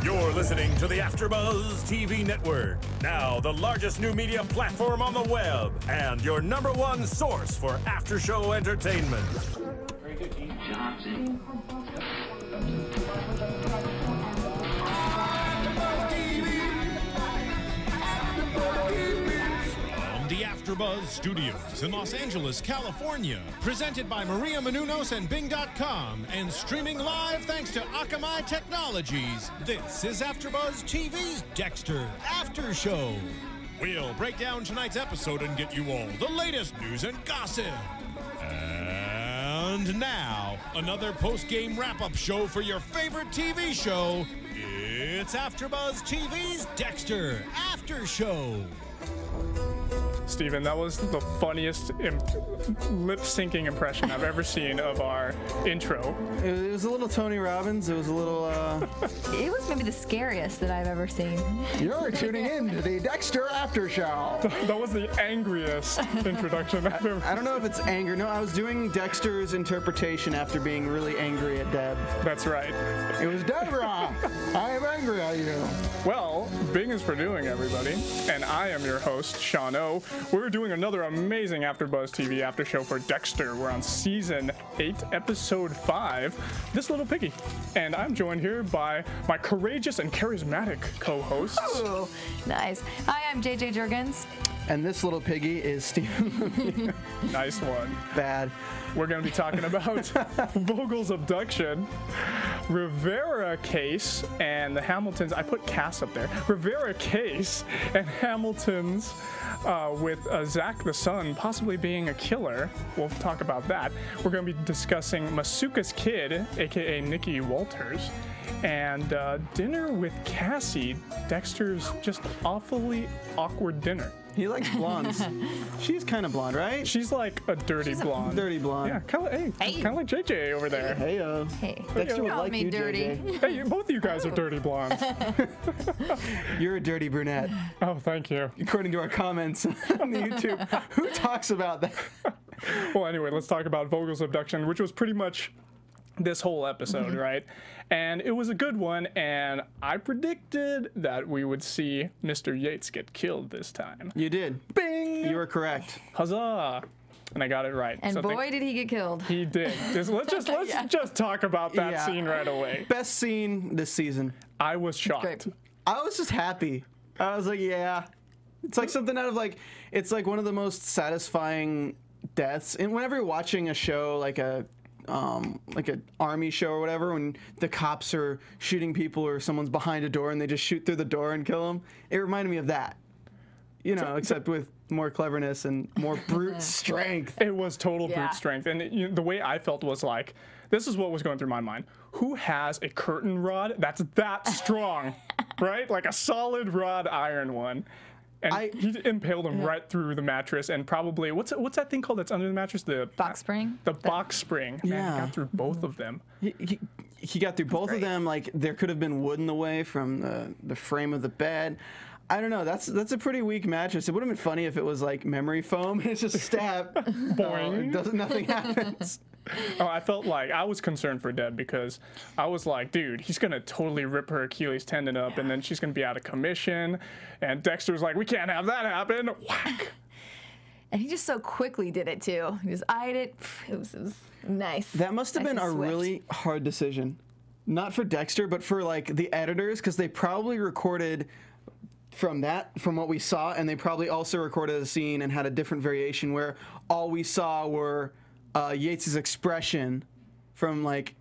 You're listening to the AFTERBUZZ TV network, now the largest new media platform on the web, and your #1 source for after-show entertainment. Very good, Dean Johnson. From the AFTERBUZZ Studios in Los Angeles, California, presented by Maria Menounos and Bing.com, and streaming live thanks to Akamai Technologies, this is AFTERBUZZ TV's Dexter After Show. We'll break down tonight's episode and get you all the latest news and gossip. And now, another post-game wrap-up show for your favorite TV show. It's AFTERBUZZ TV's Dexter After Show. Stephen, that was the funniest lip-syncing impression I've ever seen of our intro. It was a little Tony Robbins. It was a little, It was maybe the scariest that I've ever seen. You're tuning in to the Dexter After Show. That was the angriest introduction I've ever I don't know if it's anger. No, I was doing Dexter's interpretation after being really angry at Deb. That's right. It was Deborah. I am angry at you. Well, Bing is for doing, everybody, and I am your host, Sean O. We're doing another amazing AfterBuzz TV after show for Dexter. We're on Season 8, Episode 5, This Little Piggy. And I'm joined here by my courageous and charismatic co-hosts. Oh, nice. Hi, I'm JJ Jurgens. And this little piggy is Stephen Lemieux. Nice one. Bad. We're going to be talking about Vogel's abduction, Rivera Case, and the Hamiltons. I put Cass up there. Rivera Case and Hamiltons with Zach the son possibly being a killer. We'll talk about that. We're going to be discussing Masuka's kid, a.k.a. Nikki Walters, and dinner with Cassie, Dexter's just awfully awkward dinner. He likes blondes. She's kind of blonde, right? She's like a dirty blonde. Dirty blonde. Yeah, kind of like JJ over there. Hey, Hey, Dexter would call like me you, dirty. JJ. Hey, both of you guys are dirty blondes. You're a dirty brunette. Oh, thank you. According to our comments on the YouTube. Who talks about that? Well, anyway, let's talk about Vogel's abduction, which was pretty much this whole episode, right? And it was a good one, and I predicted that we would see Mr. Yates get killed this time. You did. Bing! You were correct. Huzzah! And I got it right. And So boy, did he get killed. he did. Let's just talk about that Yeah. scene right away. Best scene this season. I was shocked. Great. I was just happy. I was like, yeah. It's like something out of it's like one of the most satisfying deaths. And whenever you're watching a show like an army show or whatever, when the cops are shooting people or someone's behind a door and they just shoot through the door and kill them, it reminded me of that. You know, except with more cleverness and more brute strength. It was total Yeah. brute strength. And the way I felt was like, this is what was going through my mind. Who has a curtain rod that's that strong, right? Like a solid rod iron one. And he impaled him right through the mattress, and probably what's that thing called that's under the mattress? The Box spring? The box spring. Man, Yeah. he got through both of them. He got through both of them. Like there could have been wood in the way from the frame of the bed. I don't know. That's a pretty weak mattress. It would have been funny if it was like memory foam. It's just stab. Boing. Nothing happens. Oh, I felt like I was concerned for Deb because I was like, dude, he's gonna totally rip her Achilles tendon up, and then she's gonna be out of commission. And Dexter's like, we can't have that happen. Whack. And he just so quickly did it, too. He just eyed it. It was nice. That must have Nice been and a swift. really hard decision. Not for Dexter, but for like the editors, because they probably recorded from what we saw, and they probably also recorded a scene and had a different variation where all we saw were Yates's expression from like,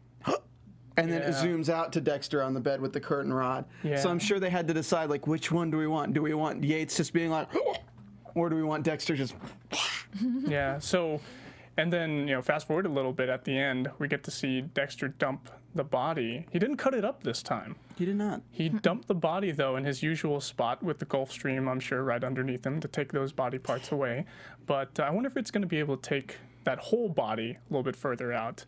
and then it zooms out to Dexter on the bed with the curtain rod. Yeah. So I'm sure they had to decide like, which one do we want? Do we want Yates just being like, or do we want Dexter just? Yeah. So, and then fast forward a little bit at the end, we get to see Dexter dump the body. He didn't cut it up this time. He did not. He dumped the body, though, in his usual spot with the Gulf Stream, I'm sure, right underneath him to take those body parts away. But I wonder if it's going to be able to take that whole body a little bit further out.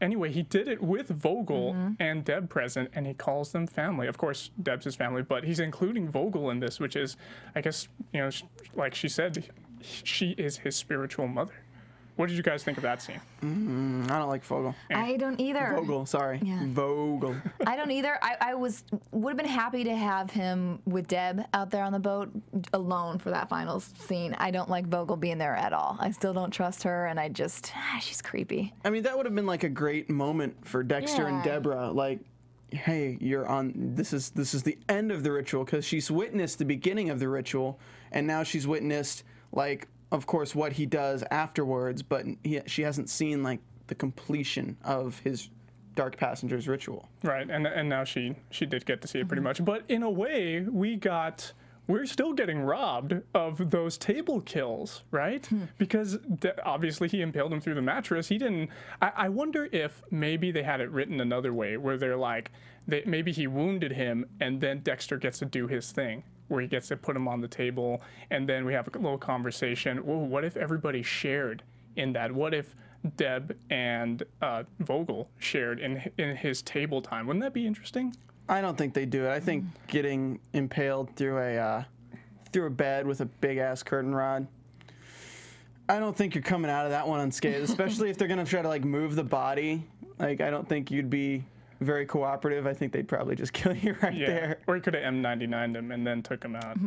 Anyway, he did it with Vogel and Deb present, and he calls them family. Of course, Deb's his family, but he's including Vogel in this, which is, I guess, like she said, she is his spiritual mother. What did you guys think of that scene? I don't like Vogel. I don't either. Vogel, sorry. Yeah. Vogel. I don't either. I would have been happy to have him with Deb out there on the boat alone for that final scene. I don't like Vogel being there at all. I still don't trust her, and I just she's creepy. I mean, that would have been like a great moment for Dexter and Deborah. Like, hey, you're on. This is the end of the ritual, because she's witnessed the beginning of the ritual, and now she's witnessed, like, of course, what he does afterwards, but she hasn't seen like the completion of his Dark Passenger's ritual. Right, and now she did get to see it pretty much. But in a way, we're still getting robbed of those table kills, right? Because obviously he impaled him through the mattress. He didn't. I wonder if maybe they had it written another way, where they're like, maybe he wounded him, and then Dexter gets to do his thing, where he gets to put him on the table, and then we have a little conversation. Whoa, what if everybody shared in that? What if Deb and Vogel shared in his table time? Wouldn't that be interesting? I don't think they do it. I think getting impaled through a bed with a big ass curtain rod, I don't think you're coming out of that one unscathed, especially if they're gonna try to like move the body. Like, I don't think you'd be very cooperative. I think they'd probably just kill you right there. Or he could have M99'd him and then took him out.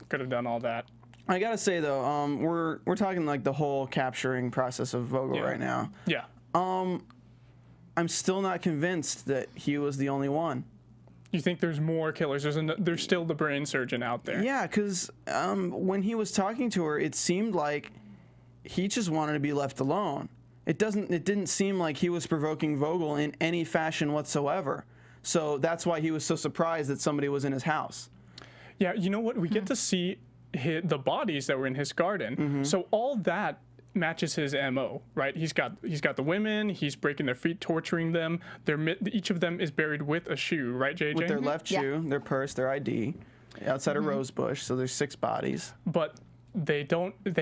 Could have done all that. I gotta say though, we're talking like the whole capturing process of Vogel right now. Yeah. I'm still not convinced that he was the only one. You think there's more killers? There's still the brain surgeon out there. Yeah, because when he was talking to her, it seemed like he just wanted to be left alone. It didn't seem like he was provoking Vogel in any fashion whatsoever. So that's why he was so surprised that somebody was in his house. Yeah, you know what? We get to see the bodies that were in his garden. So all that matches his MO, right? He's got the women, he's breaking their feet, torturing them. Each of them is buried with a shoe, right, JJ? With their left shoe, their purse, their ID, outside a rose bush. So there's 6 bodies. But they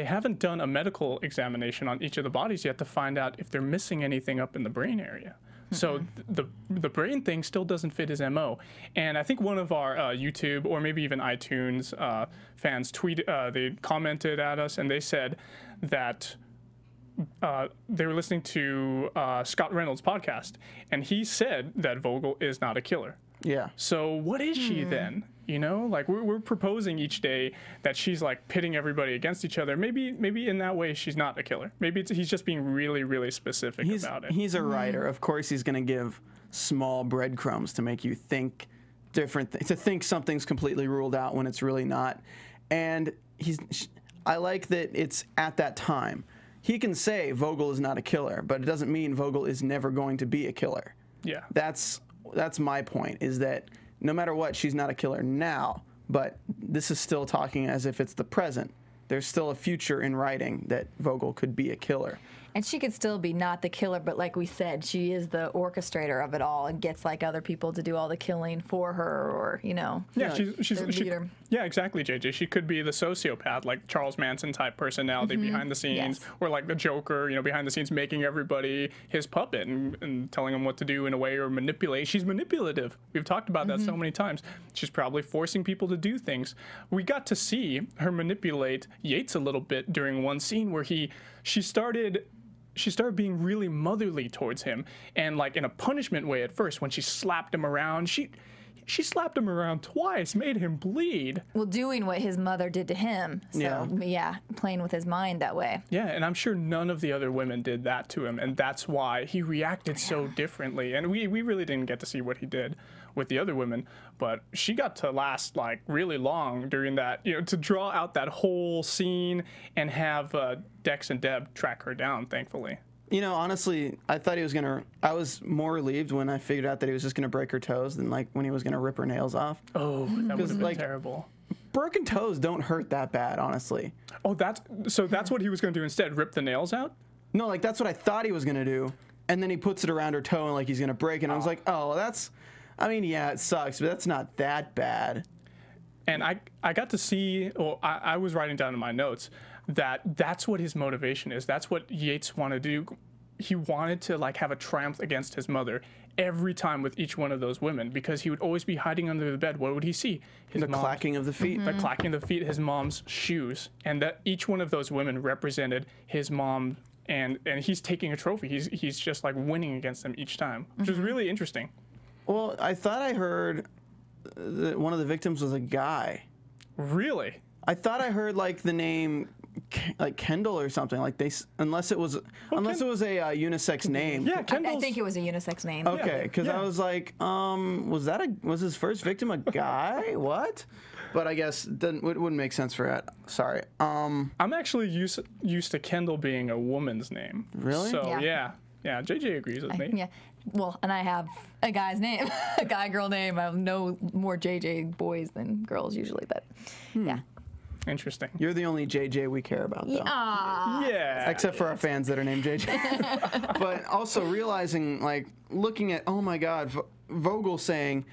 haven't done a medical examination on each of the bodies yet to find out if they're missing anything up in the brain area. So the brain thing still doesn't fit his MO. And I think one of our YouTube or maybe even iTunes fans they commented at us, and they said that they were listening to Scott Reynolds' podcast, and he said that Vogel is not a killer. Yeah. So what is she then? You know, like we're proposing each day that she's like pitting everybody against each other. Maybe in that way she's not a killer. Maybe he's just being really, really specific about it. He's a writer. Of course he's going to give small breadcrumbs to make you think different to think something's completely ruled out when it's really not. And I like that it's at that time. He can say Vogel is not a killer, but it doesn't mean Vogel is never going to be a killer. Yeah. That's my point, is that no matter what, she's not a killer now, but this is still talking as if it's the present. There's still a future in writing that Vogel could be a killer. And she could still be not the killer, but like we said, she is the orchestrator of it all and gets like other people to do all the killing for her, or, you know. Yeah, she's the leader. Yeah, exactly, JJ. She could be the sociopath, like Charles Manson type personality behind the scenes, or like the Joker, you know, behind the scenes making everybody his puppet and telling them what to do in a way, or manipulate. She's manipulative. We've talked about that so many times. She's probably forcing people to do things. We got to see her manipulate Yates a little bit during one scene where she started being really motherly towards him, and like in a punishment way at first when she slapped him around. She slapped him around twice, made him bleed. Well, doing what his mother did to him. So, yeah, playing with his mind that way. Yeah, and I'm sure none of the other women did that to him, and that's why he reacted so differently. And we really didn't get to see what he did with the other women, but she got to last like really long during that, you know, to draw out that whole scene and have Dex and Deb track her down, thankfully. You know, honestly, I thought I was more relieved when I figured out that he was just gonna break her toes than like when he was gonna rip her nails off. Oh, that would have been like, terrible. Broken toes don't hurt that bad, honestly. Oh, that's what he was gonna do instead, rip the nails out? No, like that's what I thought he was gonna do, and then he puts it around her toe and like he's gonna break it, and I was like, oh, I mean, yeah, it sucks, but that's not that bad. And I got to see, well, I was writing down in my notes that's what his motivation is. That's what Yates wanted to do. He wanted to like have a triumph against his mother every time with each one of those women, because he would always be hiding under the bed. What would he see? The clacking of the feet. The clacking of the feet, his mom's shoes. And that each one of those women represented his mom and he's taking a trophy. He's just like winning against them each time, which is really interesting. Well, I thought I heard that one of the victims was a guy. Really? I thought I heard like the name, like Kendall or something. Like unless it was a unisex name. Yeah, I think it was a unisex name. Okay, because I was like, was his first victim a guy? What? But I guess it wouldn't make sense for that. Sorry. I'm actually used to Kendall being a woman's name. Really? So Yeah. yeah, JJ agrees with me. Yeah. Well, and I have a guy's name, a guy-girl name. I have no more JJ boys than girls usually, but yeah. Interesting. You're the only JJ we care about, though. Yeah. Except for our fans that are named JJ. But also realizing, like, looking at, oh my God, Vogel saying,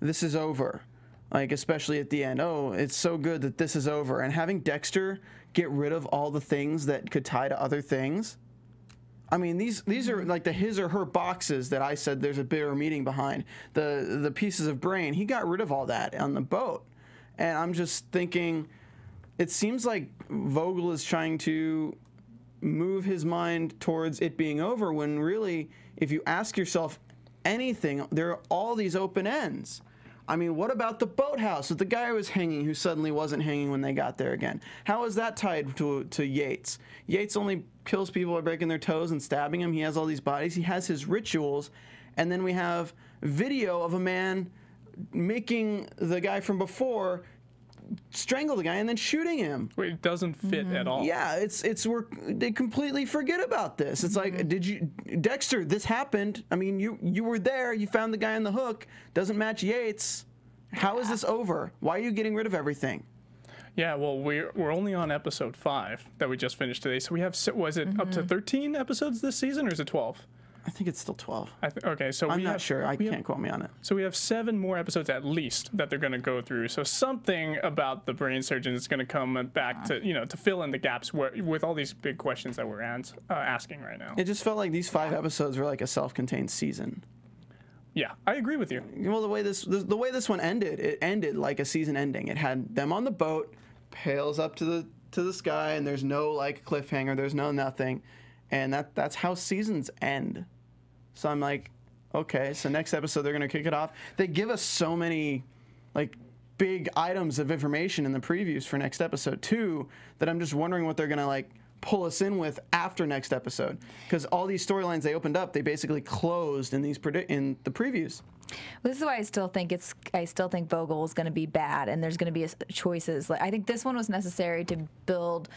this is over. Like, especially at the end. Oh, it's so good that this is over. And having Dexter get rid of all the things that could tie to other things. I mean, these are like the his or her boxes that I said there's a bigger meaning behind. The pieces of brain. He got rid of all that on the boat. And I'm just thinking, it seems like Vogel is trying to move his mind towards it being over when really, if you ask yourself anything, there are all these open ends. I mean, what about the boathouse with the guy who was hanging who suddenly wasn't hanging when they got there again? How is that tied to Yates? Yates only kills people by breaking their toes and stabbing them. He has all these bodies. He has his rituals. And then we have video of a man making the guy from before strangle the guy and then shooting him. It doesn't fit at all. Yeah, they completely forget about this. It's like, Dexter, this happened. I mean, you were there. You found the guy on the hook. Doesn't match Yates. How is this over? Why are you getting rid of everything? Yeah, well, we're only on episode 5 that we just finished today. So we have, was it up to 13 episodes this season, or is it 12? I think it's still 12. Okay, so I'm not sure. I can't quote me on it. So we have 7 more episodes at least that they're going to go through. So something about the brain surgeon is going to come back to, to fill in the gaps with all these big questions that we're asking right now. It just felt like these 5 episodes were like a self-contained season. Yeah, I agree with you. Well, the way this one ended, it ended like a season ending. It had them on the boat, pails up to the sky, and there's no like cliffhanger. There's no nothing, and that's how seasons end. So I'm like, okay, so next episode they're gonna kick it off. They give us so many like big items of information in the previews for next episode too that I'm just wondering what they're gonna like pull us in with after next episode, because all these storylines they opened up, they basically closed in in the previews. Well, this is why I still think Vogel is going to be bad, and there's going to be choices. Like, I think this one was necessary to build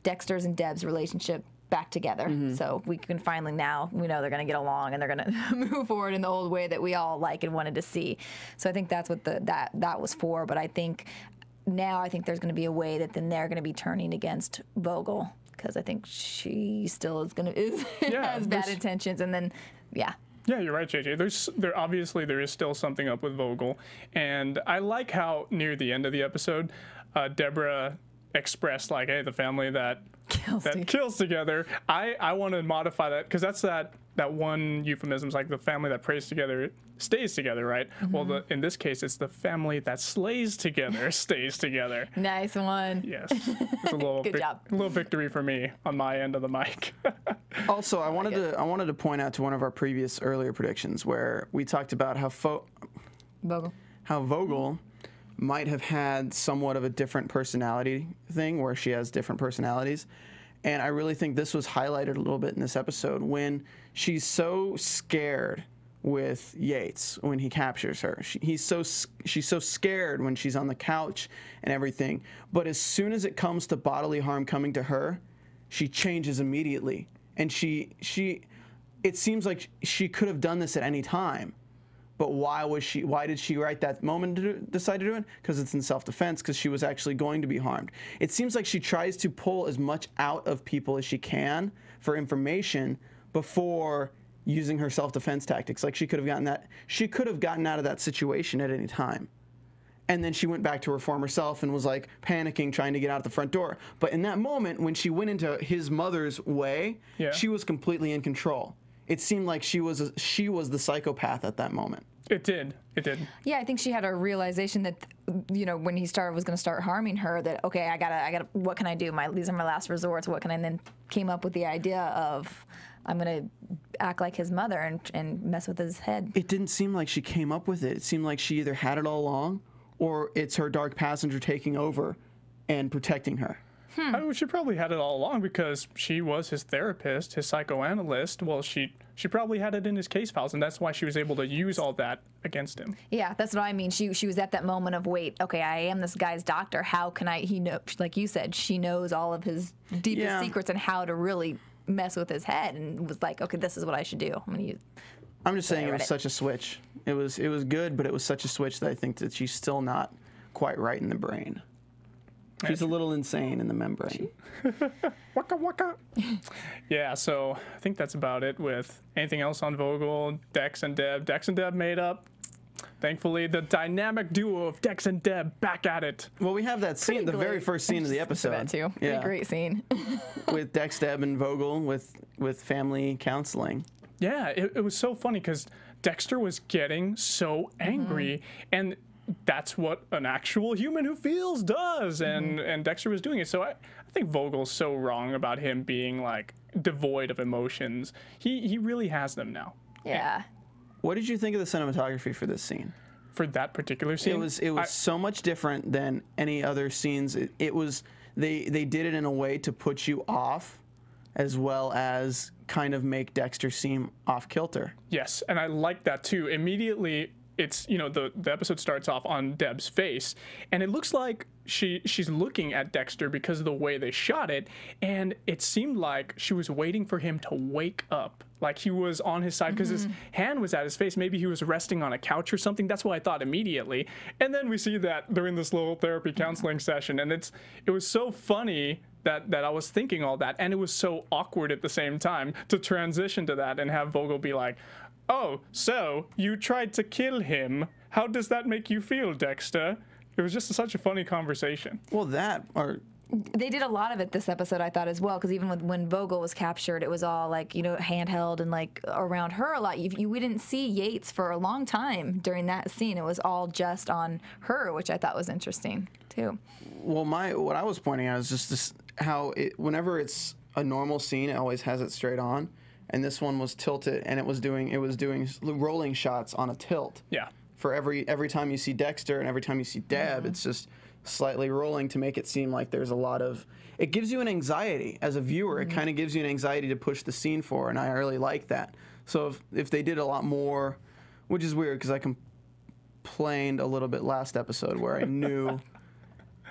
Dexter's and Deb's relationship back together. So we can finally, now we know they're going to get along and they're going to move forward in the old way that we all like and wanted to see. So I think that's what that was for. But I think now there's going to be a way that then they're going to be turning against Vogel, because I think she still has bad intentions, and then Yeah, you're right, JJ. There is still something up with Vogel, and I like how near the end of the episode, Deborah expressed like, "Hey, the family that kills together." I want to modify that, because that's that one euphemism is like the family that prays together stays together, right? Well, in this case, it's the family that slays together stays together. Nice one. Yes, it's a little Good job. little victory for me on my end of the mic. Also, I wanted to point out to one of our previous earlier predictions where we talked about how Vogel might have had somewhat of a different personality thing, where she has different personalities. And I really think this was highlighted a little bit in this episode when she's so scared with Yates when he captures her. She's so scared when she's on the couch and everything. But as soon as it comes to bodily harm coming to her, she changes immediately. And it seems like she could have done this at any time. But why did she right that moment decide to do it? Because it's in self-defense, because she was actually going to be harmed. It seems like she tries to pull as much out of people as she can for information before using her self-defense tactics. Like she could have gotten out of that situation at any time. And then she went back to her former self and was like panicking, trying to get out the front door. But in that moment, when she went into his mother's way, she was completely in control. it seemed like she was the psychopath at that moment. It did. It did. Yeah, I think she had a realization that, you know, when he was going to start harming her, that, okay, I gotta, what can I do? These are my last resorts. What can I? And then came up with the idea of, I'm going to act like his mother and mess with his head. It didn't seem like she came up with it. It seemed like she either had it all along, or it's her dark passenger taking over and protecting her. She probably had it all along because she was his therapist, his psychoanalyst. Well, she probably had it in his case files, and that's why she was able to use all that against him. Yeah, that's what I mean. She was at that moment of, wait, okay, I am this guy's doctor. How can he know, like you said, she knows all of his deepest secrets and how to really mess with his head, and was like, okay, this is what I should do. I'm just saying it was such a switch. It was good, but it was such a switch that I think that she's still not quite right in the brain. She's a little insane in the membrane. Waka waka. Yeah, so I think that's about it with anything else on Vogel, Dex and Deb. Dex and Deb made up. Thankfully, the dynamic duo of Dex and Deb back at it. Well, we have that scene, the very first scene of the episode. That too. Yeah. Great scene. With Dex, Deb, and Vogel with family counseling. Yeah, it was so funny because Dexter was getting so angry, and that's what an actual human who feels does, and Dexter was doing it. So I think Vogel's so wrong about him being like devoid of emotions. He really has them now. Yeah. What did you think of the cinematography for this scene? For that particular scene, it was so much different than any other scenes. It was they did it in a way to put you off, as well as kind of make Dexter seem off kilter. Yes, and I like that too. Immediately, it's, you know, the episode starts off on Deb's face, and it looks like she's looking at Dexter because of the way they shot it, and it seemed like she was waiting for him to wake up, like he was on his side because his hand was at his face. Maybe he was resting on a couch or something. That's what I thought immediately. And then we see that during this little therapy counseling session, and it was so funny that I was thinking all that, and it was so awkward at the same time to transition to that and have Vogel be like, "Oh, so you tried to kill him. How does that make you feel, Dexter?" It was just such a funny conversation. Well, they did a lot of it this episode, I thought, as well, because even when Vogel was captured, it was all like, you know, handheld and like around her a lot. We didn't see Yates for a long time during that scene. It was all just on her, which I thought was interesting too. Well, what I was pointing out is just how whenever it's a normal scene, it always has it straight on. And this one was tilted, and it was doing rolling shots on a tilt. Yeah. For every time you see Dexter and every time you see Deb, it's just slightly rolling to make it seem like there's a lot of. It gives you an anxiety as a viewer. It kind of gives you an anxiety to push the scene forward, and I really like that. So if they did a lot more, which is weird because I complained a little bit last episode where I knew,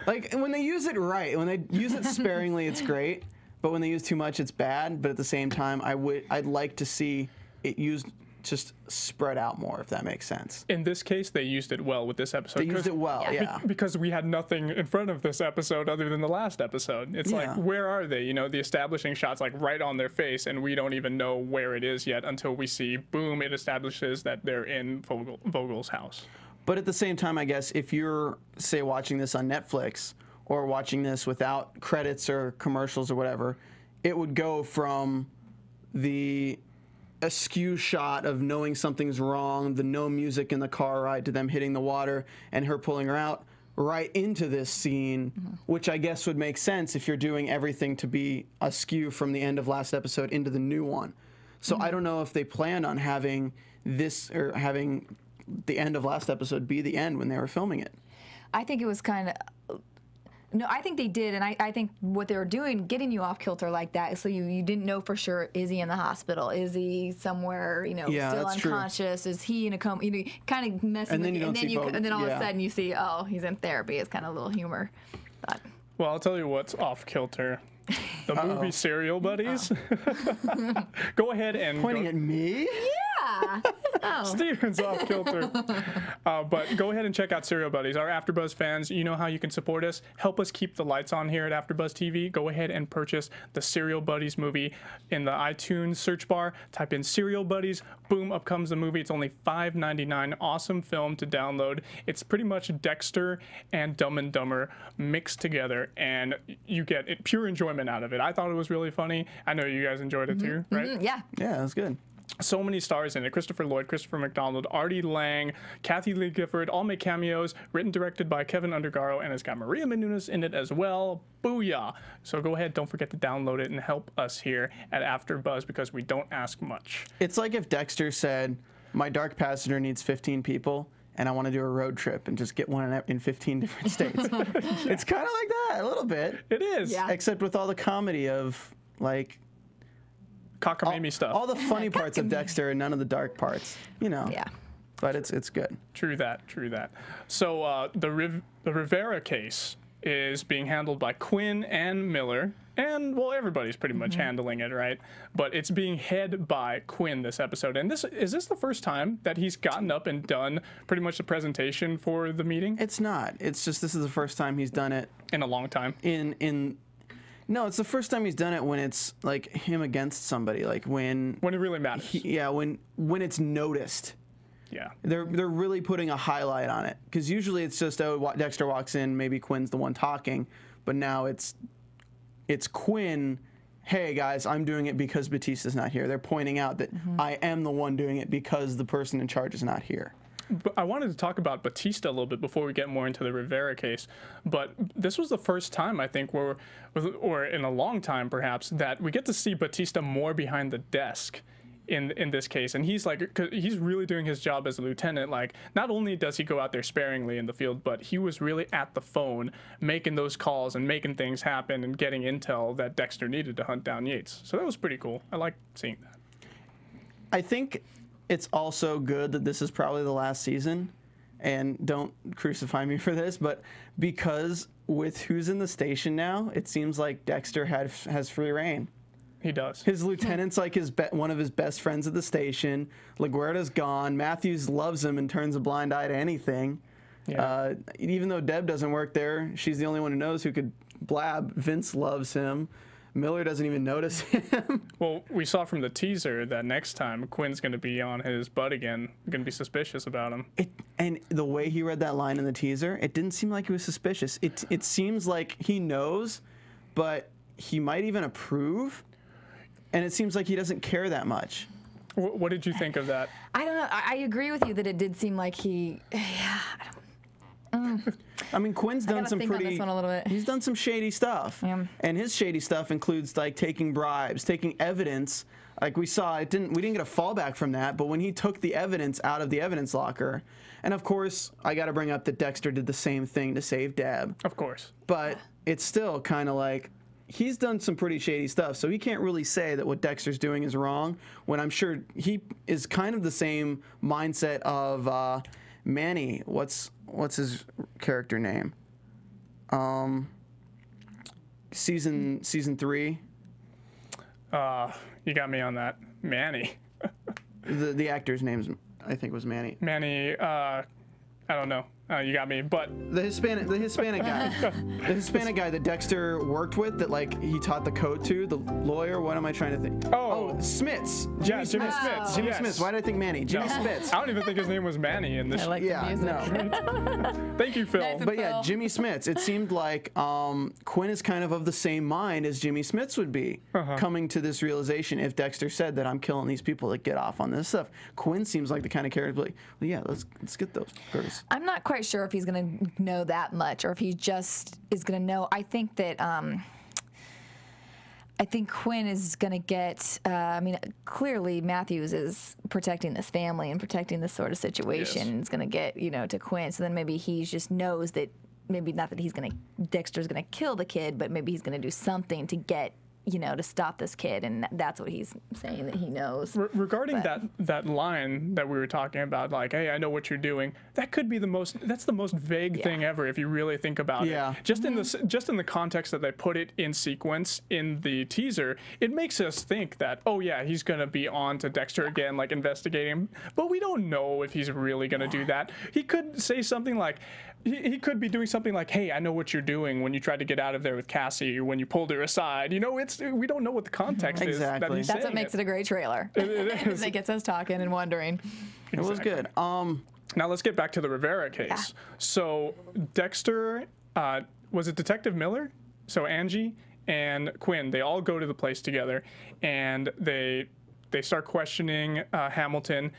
like when they use it right, when they use it sparingly, it's great. But when they use too much, it's bad. But at the same time, I'd like to see it used just spread out more, if that makes sense. In this case, they used it well with this episode. They used it well, yeah. Because we had nothing in front of this episode other than the last episode. It's like, where are they? You know, the establishing shot's like right on their face, and we don't even know where it is yet until we see, boom, it establishes that they're in Vogel's house. But at the same time, I guess, if you're, say, watching this on Netflix, or watching this without credits or commercials or whatever, it would go from the askew shot of knowing something's wrong, the no music in the car ride, to them hitting the water and her pulling her out, right into this scene, which I guess would make sense if you're doing everything to be askew from the end of last episode into the new one. So I don't know if they planned on having this, or having the end of last episode be the end when they were filming it. I think it was kind of. No, I think they did, and I think what they were doing, getting you off kilter like that, so you didn't know for sure, is he in the hospital? Is he somewhere, you know, still unconscious? True. Is he in a coma? You know, kind of messing with you. And then all of a sudden you see, oh, he's in therapy. It's kind of a little humor. But. Well, I'll tell you what's off kilter. The movie Serial Buddies. Go ahead and... Pointing at me? Yeah. Oh. Stephen's off kilter. But go ahead and check out Serial Buddies. Our AfterBuzz fans, you know how you can support us. Help us keep the lights on here at AfterBuzz TV. Go ahead and purchase the Serial Buddies movie in the iTunes search bar. Type in Serial Buddies. Boom, up comes the movie. It's only $5.99. Awesome film to download. It's pretty much Dexter and Dumb and Dumber mixed together, and you get pure enjoyment out of it. I thought it was really funny. I know you guys enjoyed it too, right? Yeah. Yeah, it was good. So many stars in it. Christopher Lloyd, Christopher McDonald, Artie Lang, Kathy Lee Gifford, all make cameos, written, directed by Kevin Undergaro, and it's got Maria Menounos in it as well. Booyah! So go ahead, don't forget to download it and help us here at AfterBuzz because we don't ask much. It's like if Dexter said, my Dark Passenger needs 15 people, and I want to do a road trip and just get one in 15 different states. It's kind of like that, a little bit. It is. Yeah. Except with all the comedy of, like, Cockamamie stuff. all the funny parts of Dexter and none of the dark parts, you know. Yeah. But it's good. True that, true that. So the Rivera case is being handled by Quinn and Miller, and, well, everybody's pretty much handling it, right? But it's being head by Quinn this episode. And is this the first time that he's gotten up and done pretty much the presentation for the meeting? It's not. It's just this is the first time he's done it In a long time. No, it's the first time he's done it when it's like him against somebody, like when When it really matters. when it's noticed. Yeah. They're really putting a highlight on it because usually it's just Dexter walks in, maybe Quinn's the one talking, but now it's Quinn. Hey guys, I'm doing it because Batista's not here. They're pointing out that I am the one doing it because the person in charge is not here. But I wanted to talk about Batista a little bit before we get more into the Rivera case. But this was the first time, I think, or in a long time perhaps, that we get to see Batista more behind the desk in this case. And he's like, 'cause he's really doing his job as a lieutenant. Like, not only does he go out there sparingly in the field, but he was really at the phone making those calls and making things happen and getting intel that Dexter needed to hunt down Yates. So that was pretty cool. I like seeing that. I think it's also good that this is probably the last season, and don't crucify me for this, but because with who's in the station now, it seems like Dexter has free reign. He does. His lieutenant's like one of his best friends at the station. LaGuardia's gone. Matthews loves him and turns a blind eye to anything. Yeah. Even though Deb doesn't work there, she's the only one who knows who could blab. Vince loves him. Miller doesn't even notice him. Well, we saw from the teaser that next time Quinn's going to be on his butt again, going to be suspicious about him. And the way he read that line in the teaser, it didn't seem like he was suspicious. It seems like he knows, but he might even approve. And it seems like he doesn't care that much. What did you think of that? I don't know. I agree with you that it did seem like he. Yeah. I mean, Quinn's done some think on this one a little bit. He's done some shady stuff, Yeah. and his shady stuff includes like taking bribes, taking evidence. Like we saw, we didn't get a fallback from that, but when he took the evidence out of the evidence locker, and of course, I got to bring up that Dexter did the same thing to save Deb. Of course. But it's still kind of like he's done some pretty shady stuff, so he can't really say that what Dexter's doing is wrong. When I'm sure he is kind of the same mindset of Manny. What's his character name? Season 3. You got me on that. Manny. The actor's name I think was Manny. Manny, I don't know. You got me, but The Hispanic guy. The Hispanic guy that Dexter worked with, that like he taught the code to, the lawyer. What am I trying to think? Oh. Smits. Yeah, Jimmy Smits. Jimmy Yes. Smits. Why did I think Manny? Jimmy No. Smits. I don't even think his name was Manny in this. I like Yeah, the music. no. Thank you, Phil. Nice. But yeah, Phil. Jimmy Smits. It seemed like Quinn is kind of the same mind as Jimmy Smits would be, coming to this realization. If Dexter said that I'm killing these people that get off on this stuff, Quinn seems like the kind of character like, well, yeah, let's get those first. I'm not quite sure if he's going to know that much or if he just is going to know. I think that I think Quinn is going to get, I mean, clearly Matthews is protecting this family and protecting this sort of situation. Yes. It's going to get, to Quinn. So then maybe he just knows that maybe not that Dexter's going to kill the kid, but maybe he's going to do something to get, to stop this kid. And that's what he's saying that he knows. Regarding that line that we were talking about, like, hey, I know what you're doing. That could be that's the most vague thing ever if you really think about Yeah. it. Just in the context that they put it in sequence in the teaser, it makes us think that, oh yeah, he's gonna be on to Dexter again, like investigating him. But we don't know if he's really gonna do that. He could say something like, he could be doing something like, hey, I know what you're doing when you tried to get out of there with Cassie, or when you pulled her aside. We don't know what the context is. That Exactly. he's That's what saying makes it a great trailer. It is. It gets us talking and wondering. It was good. Now let's get back to the Rivera case. Yeah. So Dexter, was it Detective Miller? So Angie and Quinn, they all go to the place together, and they they start questioning Hamilton.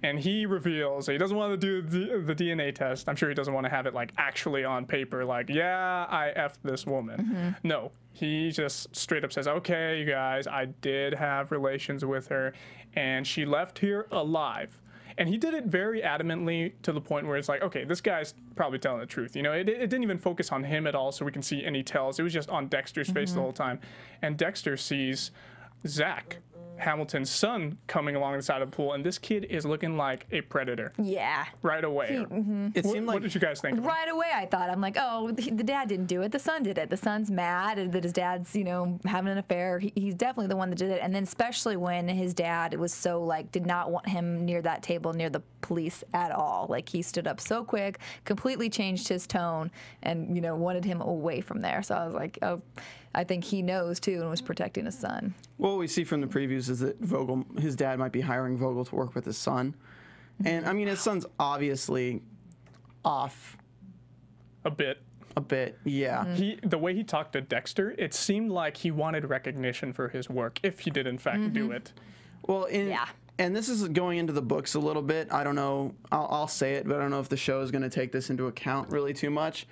And he reveals that he doesn't want to do the DNA test. I'm sure he doesn't want to have it like actually on paper, like, yeah, I effed this woman. No, he just straight up says, okay, you guys, I did have relations with her, and she left here alive. And he did it very adamantly to the point where it's like, okay, this guy's probably telling the truth. You know, it didn't even focus on him at all so we can see any tells. It was just on Dexter's face the whole time. And Dexter sees Zach, Hamilton's son, coming along the side of the pool, and this kid is looking like a predator. Yeah. Right away. It seemed like What did you guys think? Right away, I thought, I'm like, oh, the dad didn't do it. The son did it. The son's mad that his dad's, you know, having an affair. He's definitely the one that did it. And then especially when his dad was so, like, did not want him near that table, near the police at all. Like, he stood up so quick, completely changed his tone, and, you know, wanted him away from there. So I was like, oh, I think he knows, too, and was protecting his son. what we see from the previews is that Vogel, his dad, might be hiring Vogel to work with his son. And, I mean, his son's obviously off A bit. a bit, yeah. The way he talked to Dexter, it seemed like he wanted recognition for his work, if he did in fact do it. Well, Yeah. and this is going into the books a little bit. I don't know. I'll say it, but I don't know if the show is going to take this into account really too much.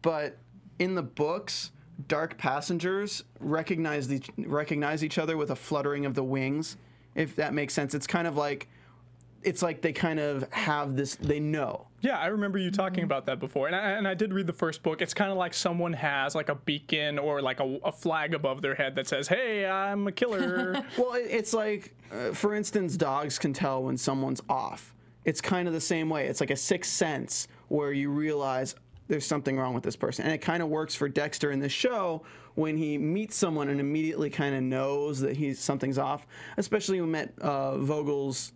But in the books, dark passengers recognize each other with a fluttering of the wings, if that makes sense. It's kind of like, it's like they kind of have this, they know. Yeah, I remember you talking about that before, and I did read the first book. It's kind of like someone has like a beacon or like a flag above their head that says, hey, I'm a killer. Well, it's like, for instance, dogs can tell when someone's off. It's kind of the same way. It's like a sixth sense where you realize there's something wrong with this person. And it kind of works for Dexter in the show when he meets someone and immediately kind of knows that something's off, especially when we met Vogel's...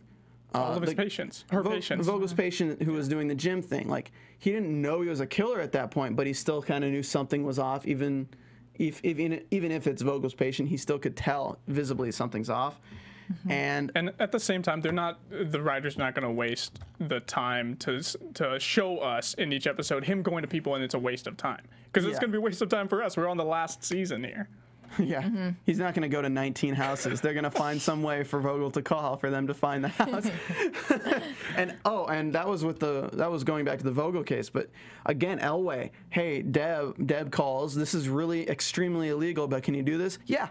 All of his patients. Her patients. Vogel's patient who was doing the gym thing. Like, he didn't know he was a killer at that point, but he still kind of knew something was off. Even if it's Vogel's patient, he still could tell visibly something's off. And at the same time, the writer's not going to waste the time to show us in each episode him going to people, and it's a waste of time. Because it's going to be a waste of time for us. We're on the last season here. yeah, he's not going to go to 19 houses. They're going to find some way for Vogel to call for them to find the house. and that was going back to the Vogel case. But again, Elway, hey, Deb calls. This is really extremely illegal, but can you do this? Yeah,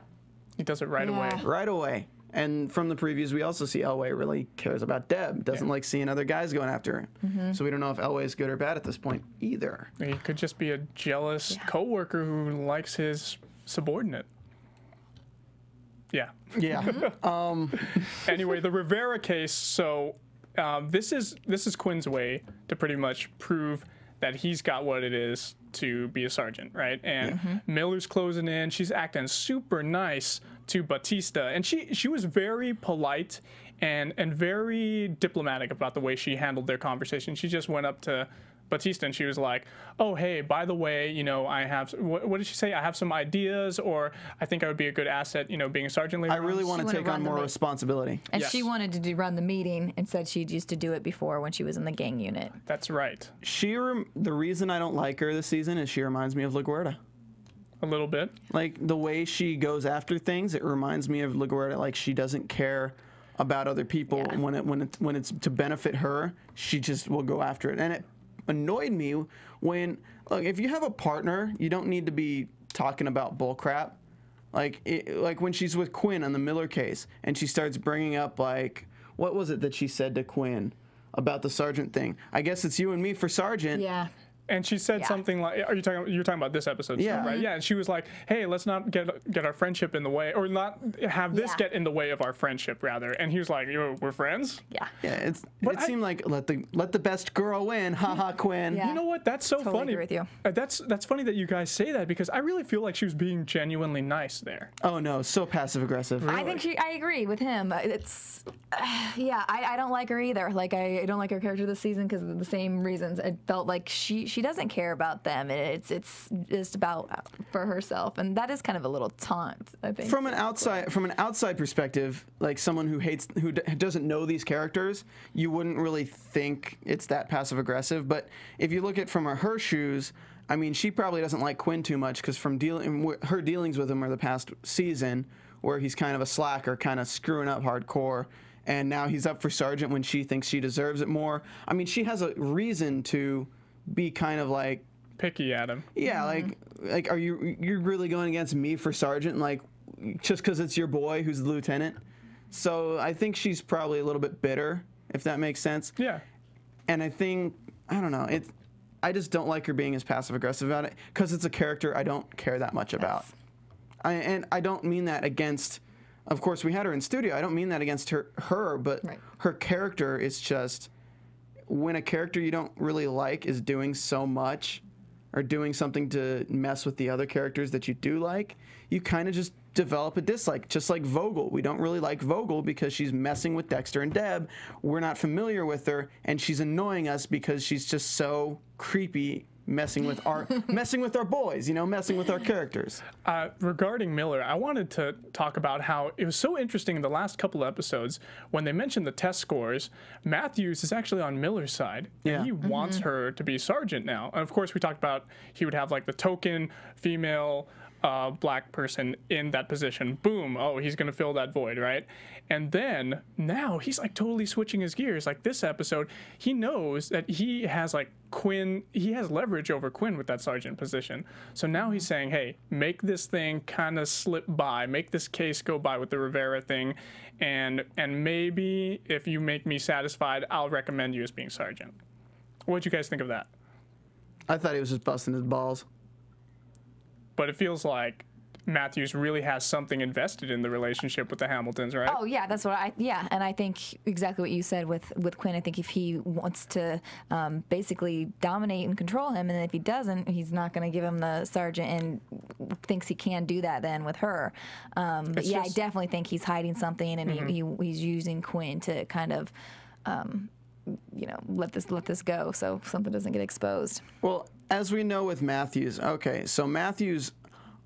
He does it right away. right away. And from the previews, we also see Elway really cares about Deb. Doesn't like seeing other guys going after her. So we don't know if Elway's good or bad at this point either. He could just be a jealous coworker who likes his subordinate. Yeah. Yeah. Anyway, the Rivera case. So this is Quinn's way to pretty much prove that he's got what it is to be a sergeant, right? And Miller's closing in. She's acting super nice to Batista, and she was very polite and very diplomatic about the way she handled their conversation. She just went up to Batista and she was like, oh, hey, by the way, you know, I have, what did she say? I have some ideas, or I think I would be a good asset, you know, being a sergeant later I really want to take on more responsibility. And Yes. she wanted to run the meeting and said she used to do it before when she was in the gang unit. That's right. The reason I don't like her this season is she reminds me of LaGuardia. A little bit. Like, the way she goes after things, it reminds me of LaGuardia. Like, she doesn't care about other people. Yeah. When it's to benefit her, she just will go after it. And it annoyed me when, look, if you have a partner, you don't need to be talking about bullcrap. Like when she's with Quinn on the Miller case, and she starts bringing up, like, what was it that she said to Quinn about the sergeant thing? I guess it's you and me for sergeant. Yeah. And she said Yeah. something like, you're talking about this episode, Yeah. still, right? Yeah. And she was like, hey, let's not get our friendship in the way, or not have this Yeah. get in the way of our friendship, rather. And he was like, we're friends? Yeah. Yeah, it seemed like let the best girl win, haha, Quinn. Yeah. You know what? That's so Totally funny. agree with you. That's funny that you guys say that, because I really feel like she was being genuinely nice there. Oh no, so passive aggressive. I think I agree with him. It's, yeah, I don't like her either. Like, I don't like her character this season because of the same reasons. It felt like she doesn't care about them. It's just about for herself, and that is kind of a little taunt, I think. From an outside perspective, like someone who doesn't know these characters, you wouldn't really think it's that passive aggressive. But if you look at from her shoes, I mean, she probably doesn't like Quinn too much, because from her dealings with him over the past season, where he's kind of a slacker, kind of screwing up hardcore, and now he's up for sergeant when she thinks she deserves it more. I mean, she has a reason to be kind of like picky at him. Yeah, like are you're really going against me for sergeant, like just because it's your boy who's the lieutenant? So I think she's probably a little bit bitter, if that makes sense. Yeah. And I don't know, I just don't like her being as passive-aggressive about it, because it's a character I don't care that much about. And I don't mean that against, of course, we had her in studio. I don't mean that against her, but her character is just, when a character you don't really like is doing so much, or doing something to mess with the other characters that you do like, you kind of just develop a dislike. Just like Vogel. We don't really like Vogel because she's messing with Dexter and Deb. We're not familiar with her, and she's annoying us because she's just so creepy, messing with our boys, you know, messing with our characters. Regarding Miller, I wanted to talk about how it was so interesting in the last couple of episodes when they mentioned the test scores. Matthews is actually on Miller's side, and he wants her to be sergeant now. And of course, we talked about he would have like the token female black person in that position. Boom. Oh, he's going to fill that void, right? And then now he's like totally switching his gears. Like this episode, he knows that he has like Quinn, he has leverage over Quinn with that sergeant position. So now he's saying, hey, make this thing kind of slip by, make this case go by with the Rivera thing, and maybe if you make me satisfied, I'll recommend you as being sergeant. What'd you guys think of that? I thought he was just busting his balls. But it feels like Matthews really has something invested in the relationship with the Hamiltons, right? Oh yeah, that's what and I think exactly what you said with Quinn. I think if he wants to basically dominate and control him, and if he doesn't, he's not going to give him the sergeant, and thinks he can do that then with her. But yeah, I definitely think he's hiding something, and he's using Quinn to kind of you know, let this go so something doesn't get exposed. Well, as we know with Matthews, okay, so Matthews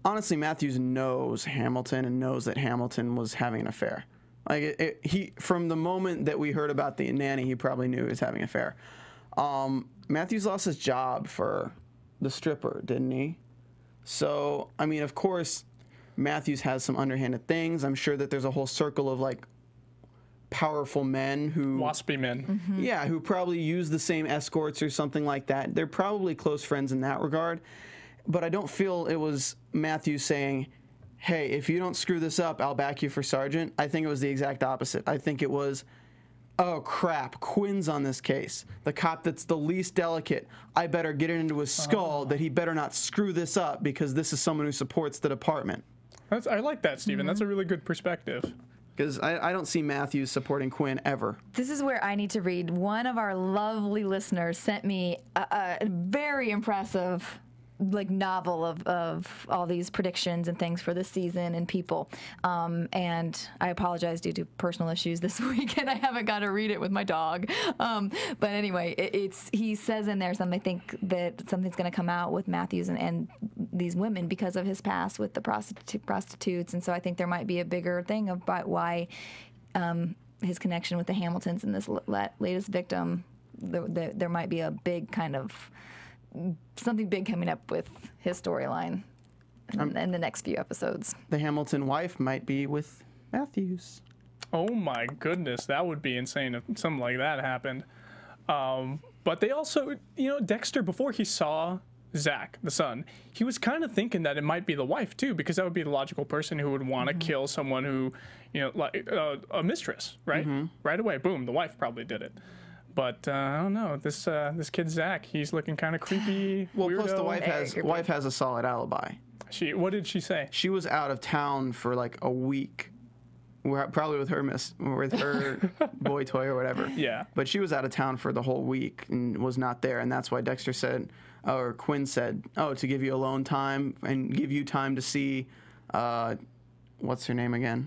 knows Hamilton and knows that Hamilton was having an affair. Like he from the moment that we heard about the nanny, he probably knew he was having an affair. Matthews lost his job for the stripper, didn't he? So, I mean, of course, Matthews has some underhanded things. I'm sure that there's a whole circle of like powerful men who waspy men, yeah, who probably use the same escorts or something like that. They're probably close friends in that regard. But I don't feel it was Matthews saying, hey, if you don't screw this up, I'll back you for sergeant. I think it was the exact opposite. I think it was, oh crap, Quinn's on this case, the cop that's the least delicate. I better get it into his skull that he better not screw this up, because this is someone who supports the department. I like that, Stephen. That's a really good perspective. Because I don't see Matthews supporting Quinn ever. This is where I need to read. One of our lovely listeners sent me a very impressive novel of all these predictions and things for this season and people. And I apologize due to personal issues this week, and I haven't got to read it with my dog. But anyway, he says in there something, I think that something's going to come out with Matthews and these women because of his past with the prostitutes. And so I think there might be a bigger thing about why his connection with the Hamiltons and this latest victim, there might be a big kind of something big coming up with his storyline in the next few episodes. The Hamilton wife might be with Matthews. Oh my goodness, that would be insane if something like that happened. But they also, you know, Dexter, before he saw Zach, the son, he was kind of thinking that it might be the wife too, because that would be the logical person who would want to kill someone who, you know, like a mistress, right? Right away, boom, the wife probably did it. But I don't know, this kid Zach, he's looking kind of creepy. Well, weirdo. plus the wife has a solid alibi. What did she say? She was out of town for like a week, probably with her boy toy or whatever. Yeah. But she was out of town for the whole week and was not there, and that's why Dexter said, or Quinn said, oh, to give you alone time and give you time to see, what's her name again?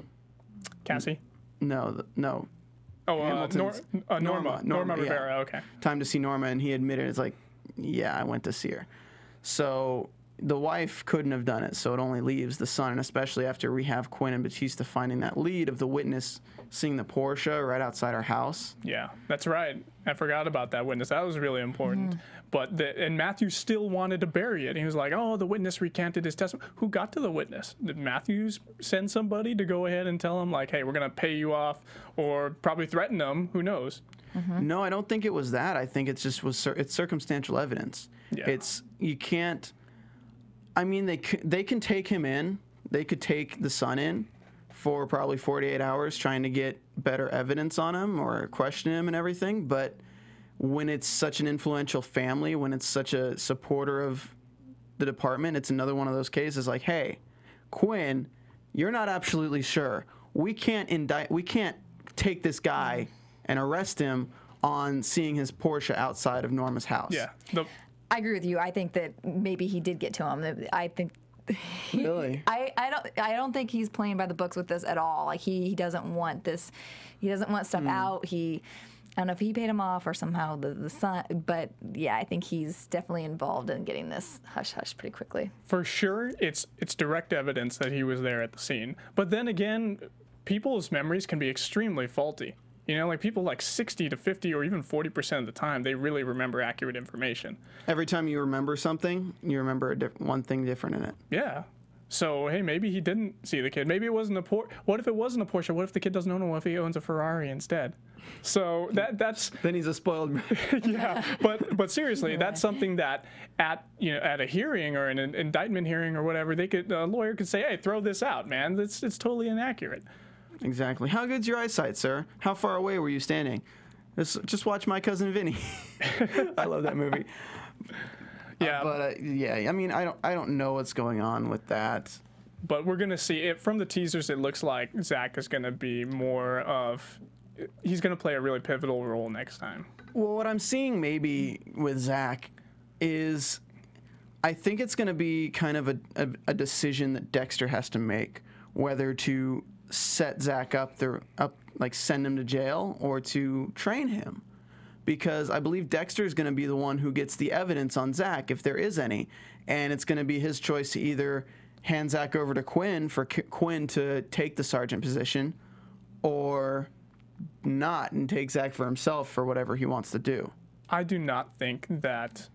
Cassie? No. Oh, Norma Rivera, yeah. okay. Time to see Norma, and he admitted, it's like, yeah, I went to see her. So the wife couldn't have done it, so it only leaves the son, and especially after we have Quinn and Batista finding that lead of the witness seeing the Porsche right outside our house. Yeah, that's right. I forgot about that witness. That was really important. But and Matthew still wanted to bury it. He was like, "Oh, the witness recanted his testimony." Who got to the witness? Did Matthews send somebody to go ahead and tell him, like, "Hey, we're gonna pay you off," or probably threaten him? Who knows? No, I don't think it was that. I think it just was. It's circumstantial evidence. Yeah. You can't. I mean, they can take him in. They could take the son in for probably 48 hours trying to get better evidence on him or question him and everything. But when it's such an influential family, when it's such a supporter of the department, it's another one of those cases like, hey, Quinn, you're not absolutely sure. We can't take this guy and arrest him on seeing his Porsche outside of Norma's house. Yeah. I agree with you. I think that maybe he did get to him. I think. Really? I don't think he's playing by the books with this at all. Like he doesn't want this. He doesn't want stuff out. I don't know if he paid him off or somehow the son. But yeah, I think he's definitely involved in getting this hush hush pretty quickly. For sure, it's direct evidence that he was there at the scene. But then again, people's memories can be extremely faulty. You know, like people like 60 to 50 or even 40% of the time, they really remember accurate information. Every time you remember something, you remember one thing different in it. Yeah. So, hey, maybe he didn't see the kid. Maybe it wasn't a Porsche. What if it wasn't a Porsche? What if the kid doesn't own one? What if he owns a Ferrari instead? So that's Then he's a spoiled man. yeah. But seriously, that's something that at a hearing or an indictment hearing or whatever, a lawyer could say, hey, throw this out, man. It's totally inaccurate. Exactly. How good's your eyesight, sir? How far away were you standing? Just watch My Cousin Vinny. I love that movie. Yeah. Yeah. I mean, I don't know what's going on with that. But we're gonna see it from the teasers. It looks like Zach is gonna be he's gonna play a really pivotal role next time. Well, what I'm seeing maybe with Zach is, I think it's gonna be kind of a decision that Dexter has to make, whether to set Zach up, like send him to jail, or to train him. Because I believe Dexter is going to be the one who gets the evidence on Zach, if there is any. And it's going to be his choice to either hand Zach over to Quinn for Quinn to take the sergeant position, or not and take Zach for himself for whatever he wants to do. I do not think that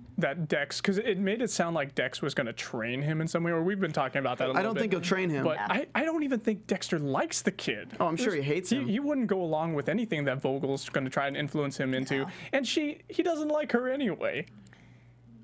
Dex, because it made it sound like Dex was going to train him in some way, or we've been talking about that a little bit. I don't think he'll train him. But I don't even think Dexter likes the kid. Oh, I'm sure he hates him. He wouldn't go along with anything that Vogel's going to try and influence him into. And he doesn't like her anyway.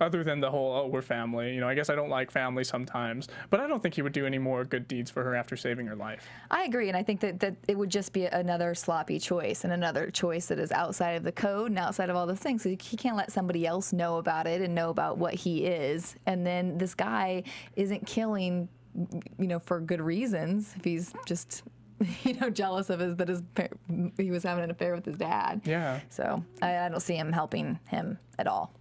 Other than the whole, oh, we're family. I guess I don't like family sometimes. But I don't think he would do any more good deeds for her after saving her life. I agree, and I think that it would just be another sloppy choice and another choice that is outside of the code and outside of all those things. So he can't let somebody else know about it and know about what he is. And then this guy isn't killing, for good reasons. If he's just, jealous of he was having an affair with his dad. Yeah. So I don't see him helping him at all.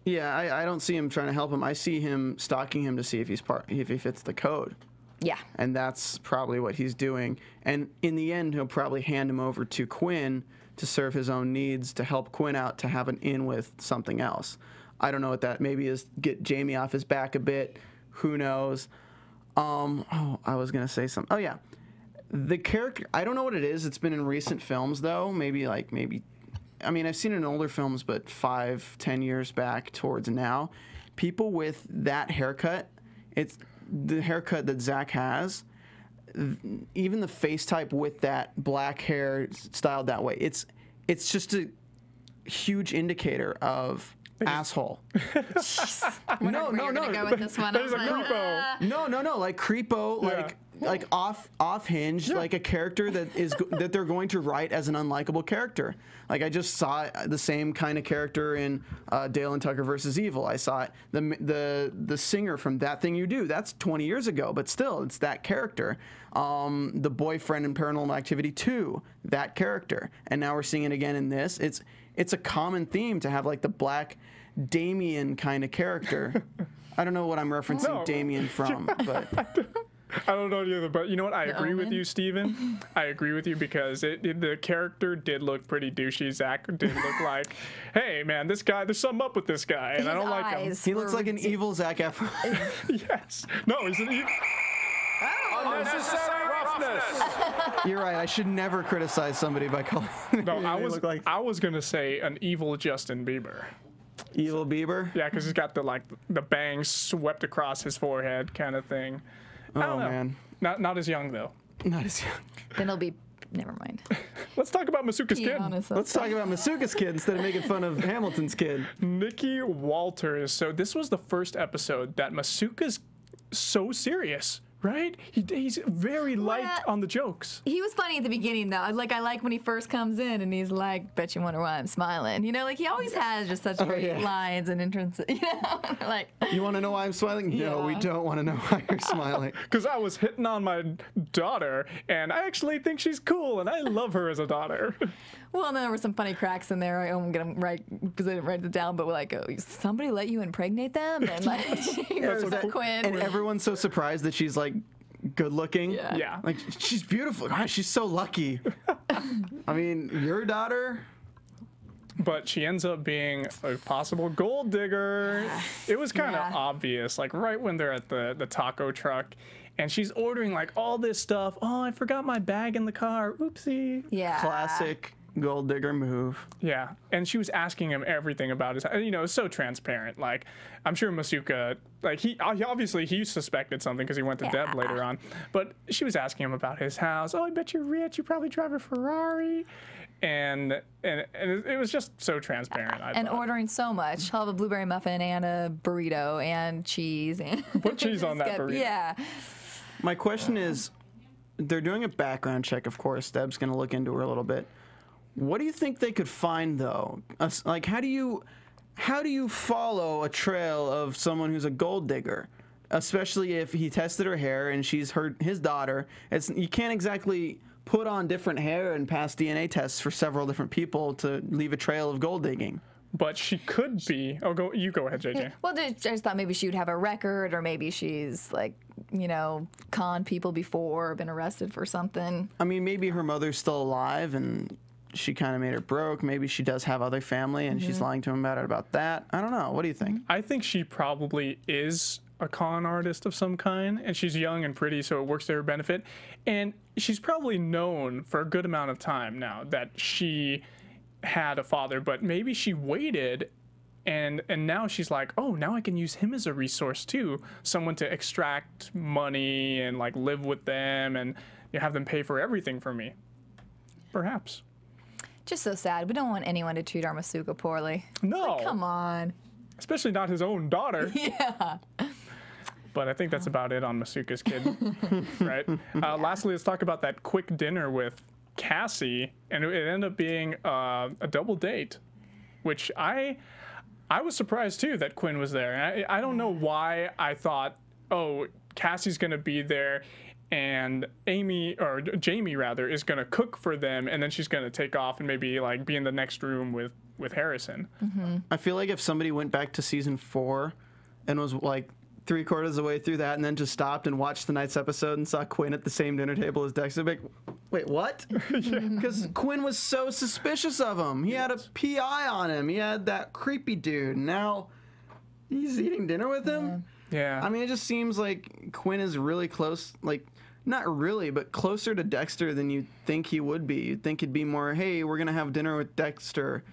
Yeah, I don't see him trying to help him. I see him stalking him to see if he fits the code. Yeah. And that's probably what he's doing. And in the end, he'll probably hand him over to Quinn to serve his own needs, to help Quinn out, to have an in with something else. I don't know what that maybe is. Get Jamie off his back a bit. Who knows? I was going to say something. Oh, yeah. The character, I don't know what it is. It's been in recent films, though. I mean, I've seen it in older films, but 5-10 years back towards now, people with that haircut, it's the haircut that Zach has, even the face type with that black hair styled that way, it's just a huge indicator of asshole. No. Go with this one. There's a creepo. No, like creepo, Yeah. like off hinge, like a character that they're going to write as an unlikable character. Like I just saw the same kind of character in Dale and Tucker versus Evil. I saw it. The singer from That Thing You Do. That's 20 years ago, but still, it's that character. The boyfriend in Paranormal Activity 2, that character, and now we're seeing it again in this. It's a common theme to have like the black Damien kind of character. I don't know what I'm referencing Damien from, but I don't know either, but you know what? I agree with Omen? you, Steven. I agree with you because the character did look pretty douchey. Zach did look like, hey, man, this guy, there's something up with this guy, and I don't like him. He looks like an evil Zac Efron. Yes. No, he's an evil. Unnecessary roughness. You're right. I should never criticize somebody by calling. No, they I was gonna say an evil Justin Bieber. evil Bieber. Yeah, because he's got the bangs swept across his forehead kind of thing. I don't know. Man, Not as young though. not as young. Then it'll be. Never mind. Let's talk about Masuka's Be kid. honest, Let's talk about Masuka's kid instead of making fun of Hamilton's kid. Nikki Walters. So this was the first episode that Masuka's so serious, right? He's very light on the jokes. He was funny at the beginning though. Like I like when he first comes in and he's like, "Bet you wonder why I'm smiling." You know, like he always has just such great yeah. lines and entrances. You know, like. You want to know why I'm smiling? No, we Yeah. don't want to know why you're smiling. Because I was hitting on my daughter, and I actually think she's cool, and I love her as a daughter. Well, and there were some funny cracks in there. I won't get them right because I didn't write it down. But we're like, oh, somebody let you impregnate them, and like, Quinn. And everyone's so surprised that she's like good looking. Yeah. Like she's beautiful. God, she's so lucky. I mean, your daughter. But she ends up being a possible gold digger. It was kind of Yeah. obvious, like right when they're at the taco truck, and she's ordering like all this stuff. Oh, I forgot my bag in the car. Oopsie. Yeah. Classic gold digger move. Yeah, and she was asking him everything about his, you know, it's so transparent. Like, I'm sure Masuka, like he obviously he suspected something because he went to Deb later on, but she was asking him about his house. Oh, I bet you're rich. You probably drive a Ferrari, and it was just so transparent. I And thought. ordering so much. I'll have a blueberry muffin and a burrito and cheese. And Put cheese on that burrito. Yeah. My question is, they're doing a background check, of course. Deb's going to look into her a little bit. What do you think they could find, though? Like, how do you follow a trail of someone who's a gold digger, especially if he tested her hair and she's his daughter? You can't exactly put on different hair and pass DNA tests for several different people to leave a trail of gold digging. But she could be. Oh, go ahead, JJ. Well, I just thought maybe she would have a record, or maybe she's like, you know, conned people before, been arrested for something. I mean, maybe her mother's still alive and she kind of made her broke. Maybe she does have other family and she's lying to him about that. I don't know. What do you think? I think she probably is a con artist of some kind, and she's young and pretty, so it works to her benefit. And she's probably known for a good amount of time now that she had a father, but maybe she waited and now she's like, oh, now I can use him as a resource too, someone to extract money and like live with them and have them pay for everything for me. Perhaps. Just so sad. We don't want anyone to treat our Masuka poorly. No. Come on. Especially not his own daughter. Yeah. But I think that's about it on Masuka's kid, right? Lastly, let's talk about that quick dinner with Cassie, and it ended up being a double date, which I was surprised too that Quinn was there. I don't know why I thought, oh, Cassie's gonna be there, and Jamie rather is gonna cook for them, and then she's gonna take off and maybe like be in the next room with Harrison. I feel like if somebody went back to season 4 and was like 3/4 of the way through that and then just stopped and watched the night's episode and saw Quinn at the same dinner table as Dexter, they'd be like, wait, what? Because Quinn was so suspicious of him. He had a PI on him. He had that creepy dude. Now he's eating dinner with him? Yeah. I mean, it just seems like Quinn is really close, like, not really, but closer to Dexter than you think he would be. You'd think it'd be more, hey, we're going to have dinner with Dexter.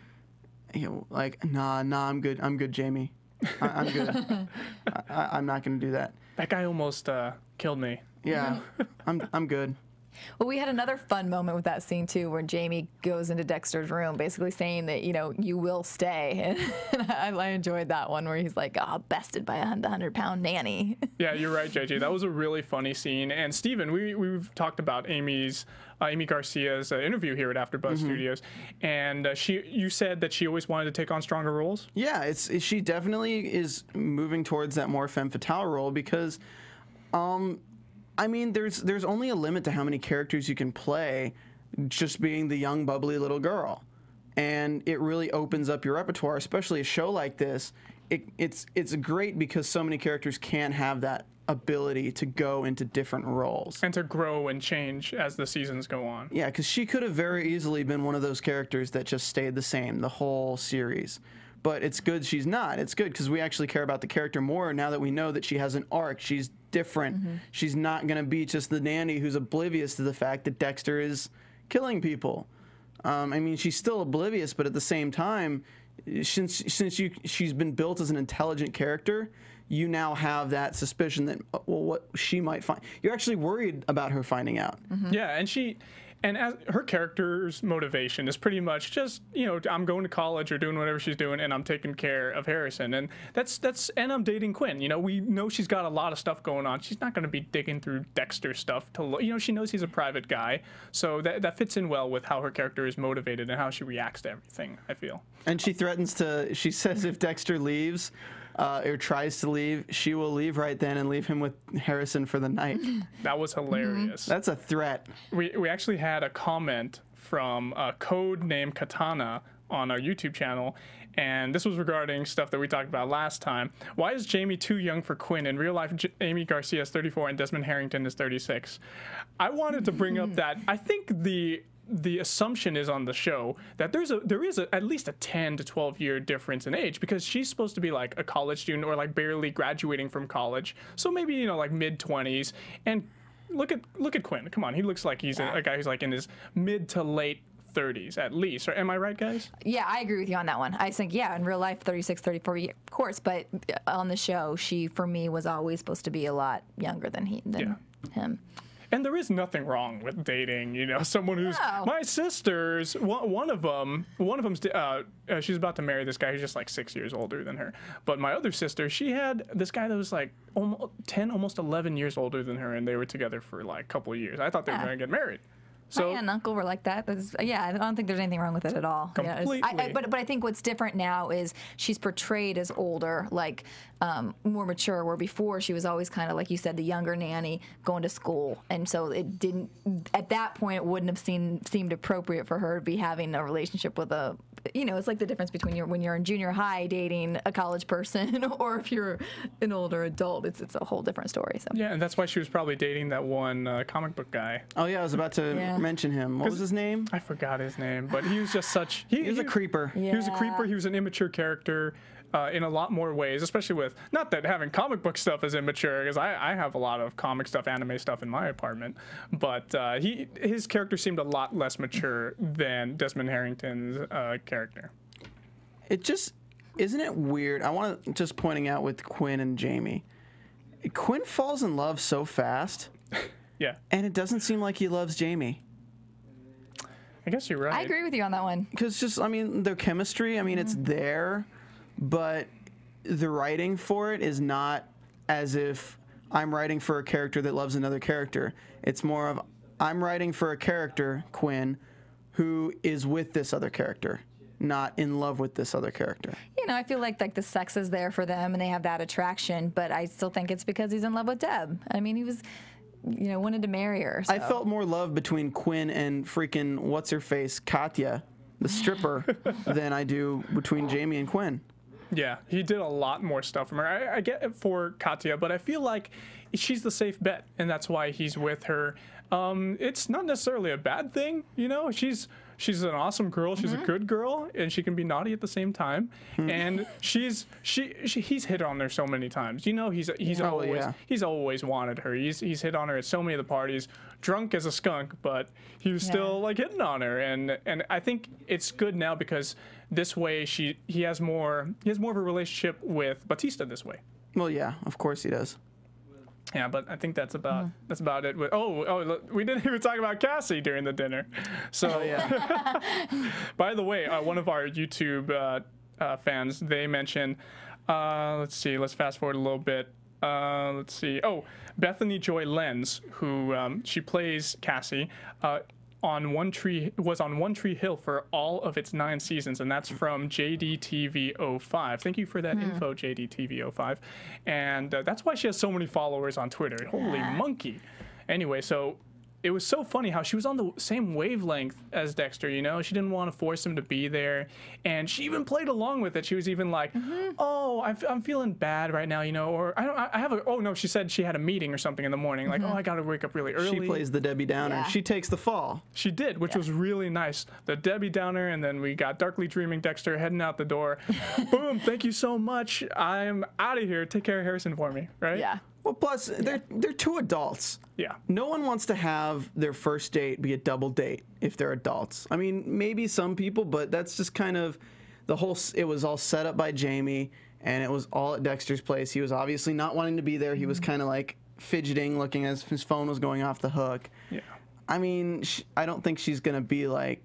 You know, like, nah, I'm good, Jamie. I'm good. I'm not going to do that. That guy almost killed me. Yeah, I'm good. Well, we had another fun moment with that scene too, where Jamie goes into Dexter's room, basically saying that, you know, you will stay. And I enjoyed that one where he's like, "Oh, bested by a 100-pound nanny." Yeah, you're right, JJ. That was a really funny scene. And Stephen, we've talked about Amy Garcia's interview here at AfterBuzz Studios, and you said that she always wanted to take on stronger roles. Yeah, she definitely is moving towards that more femme fatale role because, I mean, there's only a limit to how many characters you can play just being the young, bubbly little girl. And it really opens up your repertoire, especially a show like this. It's great because so many characters can't have that ability to go into different roles. And to grow and change as the seasons go on. Yeah, because she could have very easily been one of those characters that just stayed the same the whole series. But it's good she's not. It's good because we actually care about the character more now that we know that she has an arc. She's different. She's not going to be just the nanny who's oblivious to the fact that Dexter is killing people. I mean, she's still oblivious, but at the same time, since she's been built as an intelligent character, you now have that suspicion that, well, what she might find. You're actually worried about her finding out. Yeah, and as her character's motivation is pretty much just, you know, I'm going to college or doing whatever she's doing, and I'm taking care of Harrison, and and I'm dating Quinn. You know, we know she's got a lot of stuff going on. She's not going to be digging through Dexter stuff to look. You know, she knows he's a private guy, so that fits in well with how her character is motivated and how she reacts to everything, I feel. And she threatens to. She says if Dexter leaves. Or tries to leave, she will leave right then and leave him with Harrison for the night. That was hilarious. That's a threat. We actually had a comment from a code named Katana on our YouTube channel, and this was regarding stuff that we talked about last time. Why is Jamie too young for Quinn? In real life, Amy Garcia is 34 and Desmond Harrington is 36. I wanted to bring up that I think the assumption is on the show that there is at least a 10 to 12 year difference in age, because she's supposed to be like a college student or like barely graduating from college, so maybe, you know, like mid-20s. And look at Quinn. Come on, he looks like he's a guy who's like in his mid to late 30s at least. Or am I right, guys? Yeah, I agree with you on that one. I think, yeah, in real life, 36, 34, of course, but on the show, she, for me, was always supposed to be a lot younger than him. And there is nothing wrong with dating, you know, someone who's my sister's. One of them, she's about to marry this guy who's just like 6 years older than her. But my other sister, she had this guy that was like almost 11 years older than her, and they were together for like a couple of years. I thought they were going to get married. So, my aunt and uncle were like that. Yeah, I don't think there's anything wrong with it at all. Completely. But I think what's different now is she's portrayed as older, like more mature, where before she was always kind of, like you said, the younger nanny going to school. And so it didn't, at that point, it wouldn't have seemed appropriate for her to be having a relationship with a, you know, it's like the difference between when you're in junior high dating a college person or if you're an older adult. It's a whole different story. So. Yeah, and that's why she was probably dating that one comic book guy. Oh, yeah, I was about to mention him. What was his name? I forgot his name, but he was just such... He was a creeper. Yeah. He was a creeper. He was an immature character in a lot more ways, especially with... Not that having comic book stuff is immature, because I have a lot of comic stuff, anime stuff in my apartment, but his character seemed a lot less mature than Desmond Harrington's character. It just... Isn't it weird? I want to just pointing out with Quinn and Jamie. Quinn falls in love so fast. Yeah. And it doesn't seem like he loves Jamie. I guess you're right. I agree with you on that one. Because just, I mean, their chemistry, I mean, it's there, but the writing for it is not as if I'm writing for a character that loves another character. It's more of, I'm writing for a character, Quinn, who is with this other character, not in love with this other character. You know, I feel like the sex is there for them and they have that attraction, but I still think it's because he's in love with Deb. I mean, he was... you know, wanted to marry her. So. I felt more love between Quinn and freaking what's-her-face, Katya, the stripper, than I do between Jamie and Quinn. Yeah, he did a lot more stuff from her. I get it for Katya, but I feel like she's the safe bet, and that's why he's with her. It's not necessarily a bad thing, you know? She's an awesome girl. She's a good girl, and she can be naughty at the same time. And he's hit on her so many times. You know, he's always wanted her. He's hit on her at so many of the parties, drunk as a skunk, but he was still like hitting on her. And I think it's good now because this way he has more of a relationship with Batista this way. Well, yeah, of course he does. Yeah, but I think that's about it. Look, we didn't even talk about Cassie during the dinner. So yeah. By the way, one of our YouTube fans, they mentioned. Let's see. Let's fast forward a little bit. Let's see. Oh, Bethany Joy Lenz, who she plays Cassie. On One Tree Hill for all of its 9 seasons, and that's from JDTV05. Thank you for that info, JDTV05. And that's why she has so many followers on Twitter. Holy monkey! Anyway, so it was so funny how she was on the same wavelength as Dexter, you know? She didn't want to force him to be there. And she even played along with it. She was even like, oh, I'm feeling bad right now, you know? Or I have a, oh no, she said she had a meeting or something in the morning. Like, oh, I got to wake up really early. She plays the Debbie Downer. Yeah. She takes the fall. She did, which was really nice. The Debbie Downer, and then we got Darkly Dreaming Dexter heading out the door. Boom, thank you so much. I'm out of here. Take care of Harrison for me, right? Yeah. Well, plus, they're two adults. Yeah. No one wants to have their first date be a double date if they're adults. I mean, maybe some people, but that's just kind of the whole, it was all set up by Jamie, and it was all at Dexter's place. He was obviously not wanting to be there. He was kind of like fidgeting, looking as his phone was going off the hook. Yeah. I mean, I don't think she's going to be like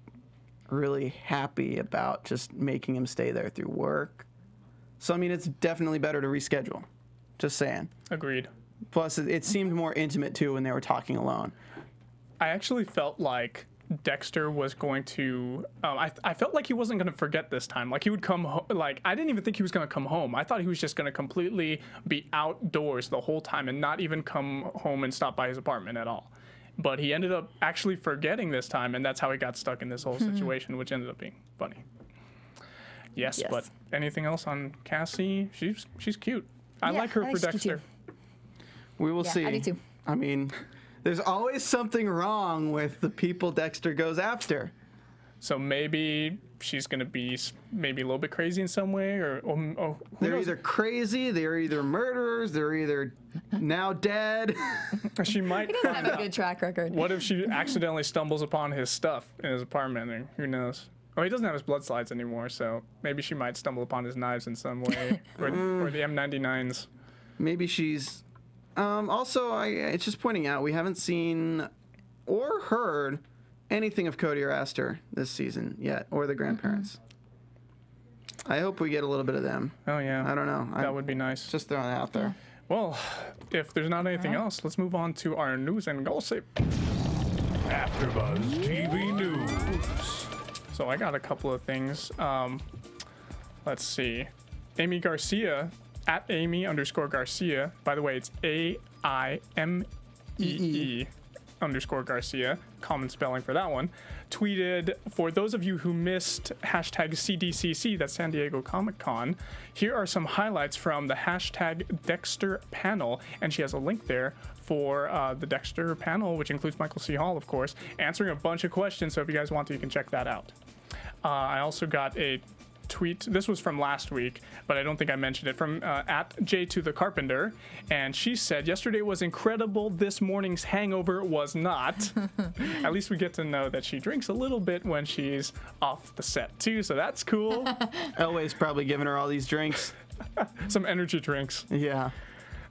really happy about just making him stay there through work. So, I mean, it's definitely better to reschedule. Just saying. Agreed. Plus, it seemed more intimate, too, when they were talking alone. I actually felt like Dexter was going to, I felt like he wasn't going to forget this time. Like, he would come like, I didn't even think he was going to come home. I thought he was just going to completely be outdoors the whole time and not even come home and stop by his apartment at all. But he ended up actually forgetting this time, and that's how he got stuck in this whole situation, which ended up being funny. Yes, but anything else on Cassie? She's cute. I like her for Dexter. We will see. I do too. I mean, there's always something wrong with the people Dexter goes after. So maybe she's going to be maybe a little bit crazy in some way, or who They're knows? either crazy, they're either murderers, they're either now dead. She might. He doesn't have a good track record. What if she accidentally stumbles upon his stuff in his apartment? And who knows? Oh, he doesn't have his blood slides anymore, so maybe she might stumble upon his knives in some way, or the M99s. Maybe she's... also, it's just pointing out, we haven't seen or heard anything of Cody or Aster this season yet, or the grandparents. I hope we get a little bit of them. Oh, yeah. I don't know. That would be nice. Just throwing it out there. Well, if there's not anything else, let's move on to our news and gossip. AfterBuzz TV News. So I got a couple of things. Let's see. Amy Garcia, at Amy_Garcia. By the way, it's AIMEE_Garcia. Common spelling for that one. Tweeted, for those of you who missed hashtag CDCC, that's San Diego Comic Con, here are some highlights from the hashtag Dexter panel. And she has a link there for the Dexter panel, which includes Michael C. Hall, of course, answering a bunch of questions. So if you guys want to, you can check that out. I also got a tweet. This was from last week, but I don't think I mentioned it, from at J to the Carpenter, and she said, yesterday was incredible, this morning's hangover was not. At least we get to know that she drinks a little bit when she's off the set too, so that's cool. Elway's probably giving her all these drinks. Some energy drinks. Yeah.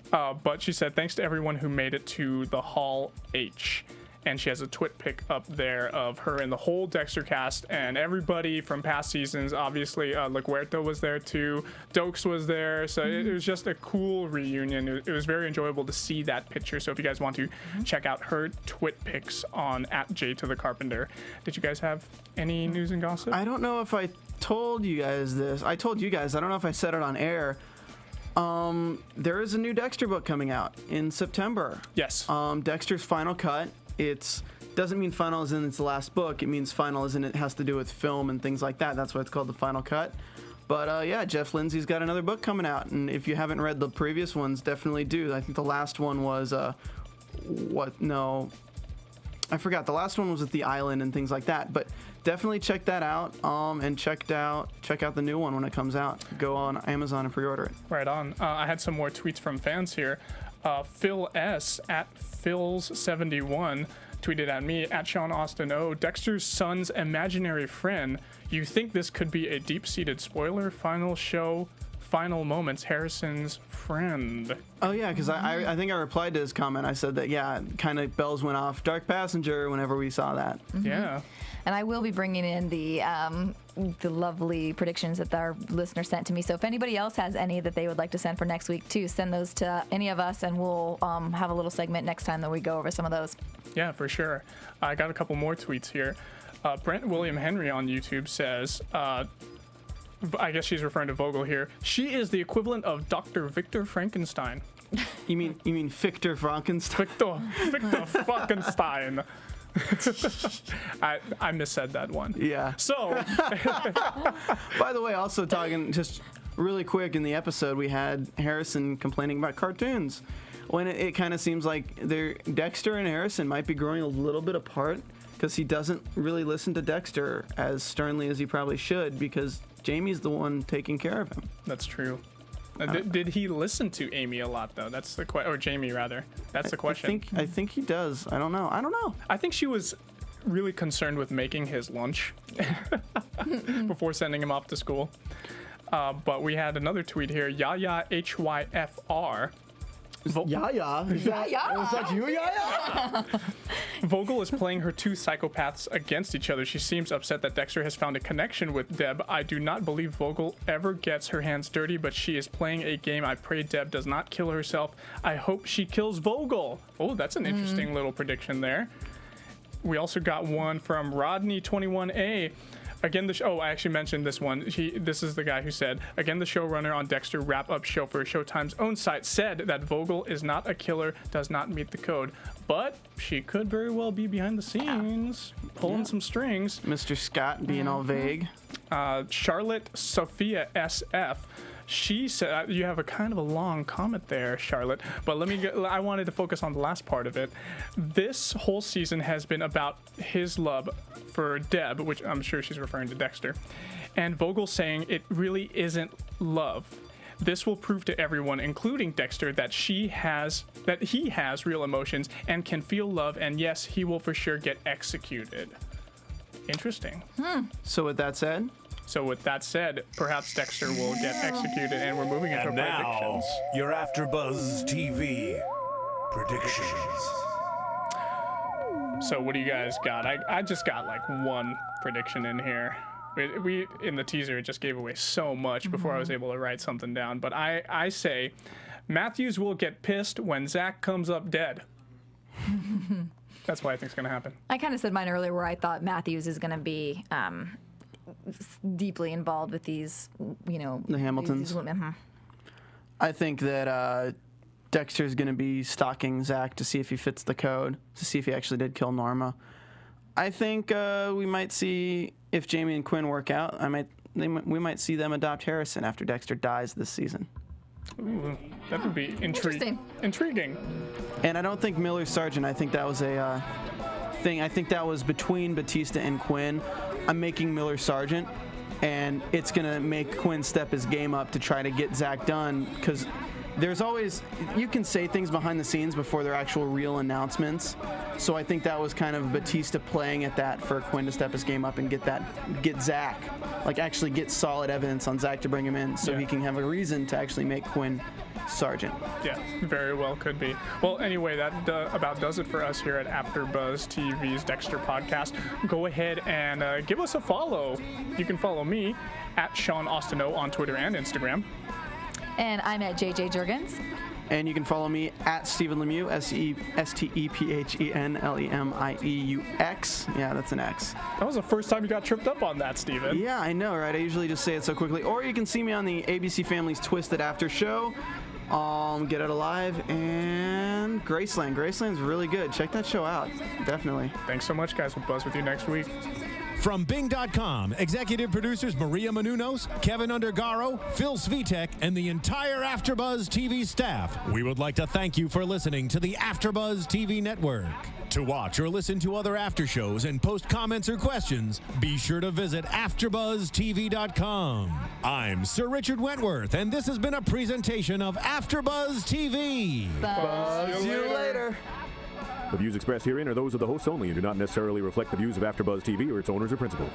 But she said, thanks to everyone who made it to the Hall H. And she has a twit pic up there of her and the whole Dexter cast and everybody from past seasons. Obviously, LaGuerta was there too. Dokes was there. So it was just a cool reunion. It was very enjoyable to see that picture. So if you guys want to check out her twit pics on at J to the Carpenter. Did you guys have any news and gossip? I don't know if I told you guys this. I told you guys. I don't know if I said it on air. There is a new Dexter book coming out in September. Yes. Dexter's Final Cut. It doesn't mean final as in it's the last book. It means final as in it has to do with film and things like that. That's why it's called the Final Cut. But yeah, Jeff Lindsay's got another book coming out, and if you haven't read the previous ones, definitely do. I think the last one was No, I forgot. The last one was at the Island and things like that. But definitely check that out. And check out the new one when it comes out. Go on Amazon and pre-order it. Right on. I had some more tweets from fans here. Phil S. at Phils71 tweeted at me, at Sean Austin O. Dexter's son's imaginary friend. You think this could be a deep-seated spoiler? Final show, final moments, Harrison's friend. Oh, yeah, because I think I replied to his comment. I said that, yeah, kind of bells went off. Dark Passenger whenever we saw that. Yeah. And I will be bringing in the lovely predictions that our listener sent to me. So if anybody else has any that they would like to send for next week, too, send those to any of us, and we'll have a little segment next time that we go over some of those. Yeah, for sure. I got a couple more tweets here. Brent William Henry on YouTube says, I guess she's referring to Vogel here. She is the equivalent of Dr. Victor Frankenstein. You mean Victor Frankenstein? Victor Frankenstein. I missaid that one. Yeah. So, by the way, also talking just really quick in the episode, we had Harrison complaining about cartoons. When it kind of seems like Dexter and Harrison might be growing a little bit apart because he doesn't really listen to Dexter as sternly as he probably should because Jamie's the one taking care of him. That's true. Did he listen to Amy a lot though? That's the question, or Jamie rather. That's the question. I think he does. I don't know. I think she was really concerned with making his lunch before sending him off to school. But we had another tweet here. Yaya HYFR. Yaya? Is that you, Yaya? Vogel is playing her two psychopaths against each other. She seems upset that Dexter has found a connection with Deb. I do not believe Vogel ever gets her hands dirty, but she is playing a game. I pray Deb does not kill herself. I hope she kills Vogel. Oh, that's an interesting little prediction there. We also got one from Rodney21A. Again, I actually mentioned this one. This is the guy who said, again, the showrunner on Dexter wrap-up show for Showtime's own site said that Vogel is not a killer, does not meet the code. But she could very well be behind the scenes, pulling some strings. Mr. Scott being all vague. Charlotte Sophia SF. She said, you have a kind of a long comment there, Charlotte, but I wanted to focus on the last part of it. This whole season has been about his love for Deb, which I'm sure she's referring to Dexter, and Vogel saying it really isn't love. This will prove to everyone, including Dexter, that he has real emotions and can feel love, and yes, he will for sure get executed. Interesting. So with that said, perhaps Dexter will get executed, and we're moving into predictions. Your AFTERBUZZ TV Predictions. So what do you guys got? I just got like one prediction in here. We in the teaser, it just gave away so much before I was able to write something down. But I say Matthews will get pissed when Zach comes up dead. That's what I think is going to happen. I kind of said mine earlier where I thought Matthews is going to be deeply involved with these, the Hamiltons. These women. I think that Dexter's going to be stalking Zach to see if he fits the code, to see if he actually did kill Norma. I think we might see if Jamie and Quinn work out. We might see them adopt Harrison after Dexter dies this season. Ooh, that would be intriguing. And I don't think Miller Sargent. I think that was a thing. I think that was between Batista and Quinn. I'm making Miller Sargent, and it's gonna make Quinn step his game up to try to get Zach done, because there's always, you can say things behind the scenes before they're actual real announcements. So I think that was kind of Batista playing at that for Quinn to step his game up and get Zach, like actually get solid evidence on Zach to bring him in, so he can have a reason to actually make Quinn Sergeant. Yeah, very well could be. Well, anyway, that about does it for us here at AfterBuzz TV's Dexter podcast. Go ahead and give us a follow. You can follow me at Sean Austino on Twitter and Instagram. And I'm at JJ Jurgens. And you can follow me at Stephen Lemieux, StephenLemieux. Yeah, that's an X. That was the first time you got tripped up on that, Stephen. Yeah, I know, right? I usually just say it so quickly. Or you can see me on the ABC Family's Twisted After show. Get It Alive and Graceland. Graceland's really good. Check that show out. Definitely. Thanks so much, guys. We'll buzz with you next week. From Bing.com, executive producers Maria Menounos, Kevin Undergaro, Phil Svitek, and the entire AfterBuzz TV staff, we would like to thank you for listening to the AfterBuzz TV network. To watch or listen to other after shows and post comments or questions, be sure to visit AfterBuzzTV.com. I'm Sir Richard Wentworth, and this has been a presentation of AfterBuzz TV. Buzz you later. The views expressed herein are those of the hosts only and do not necessarily reflect the views of AfterBuzz TV or its owners or principal.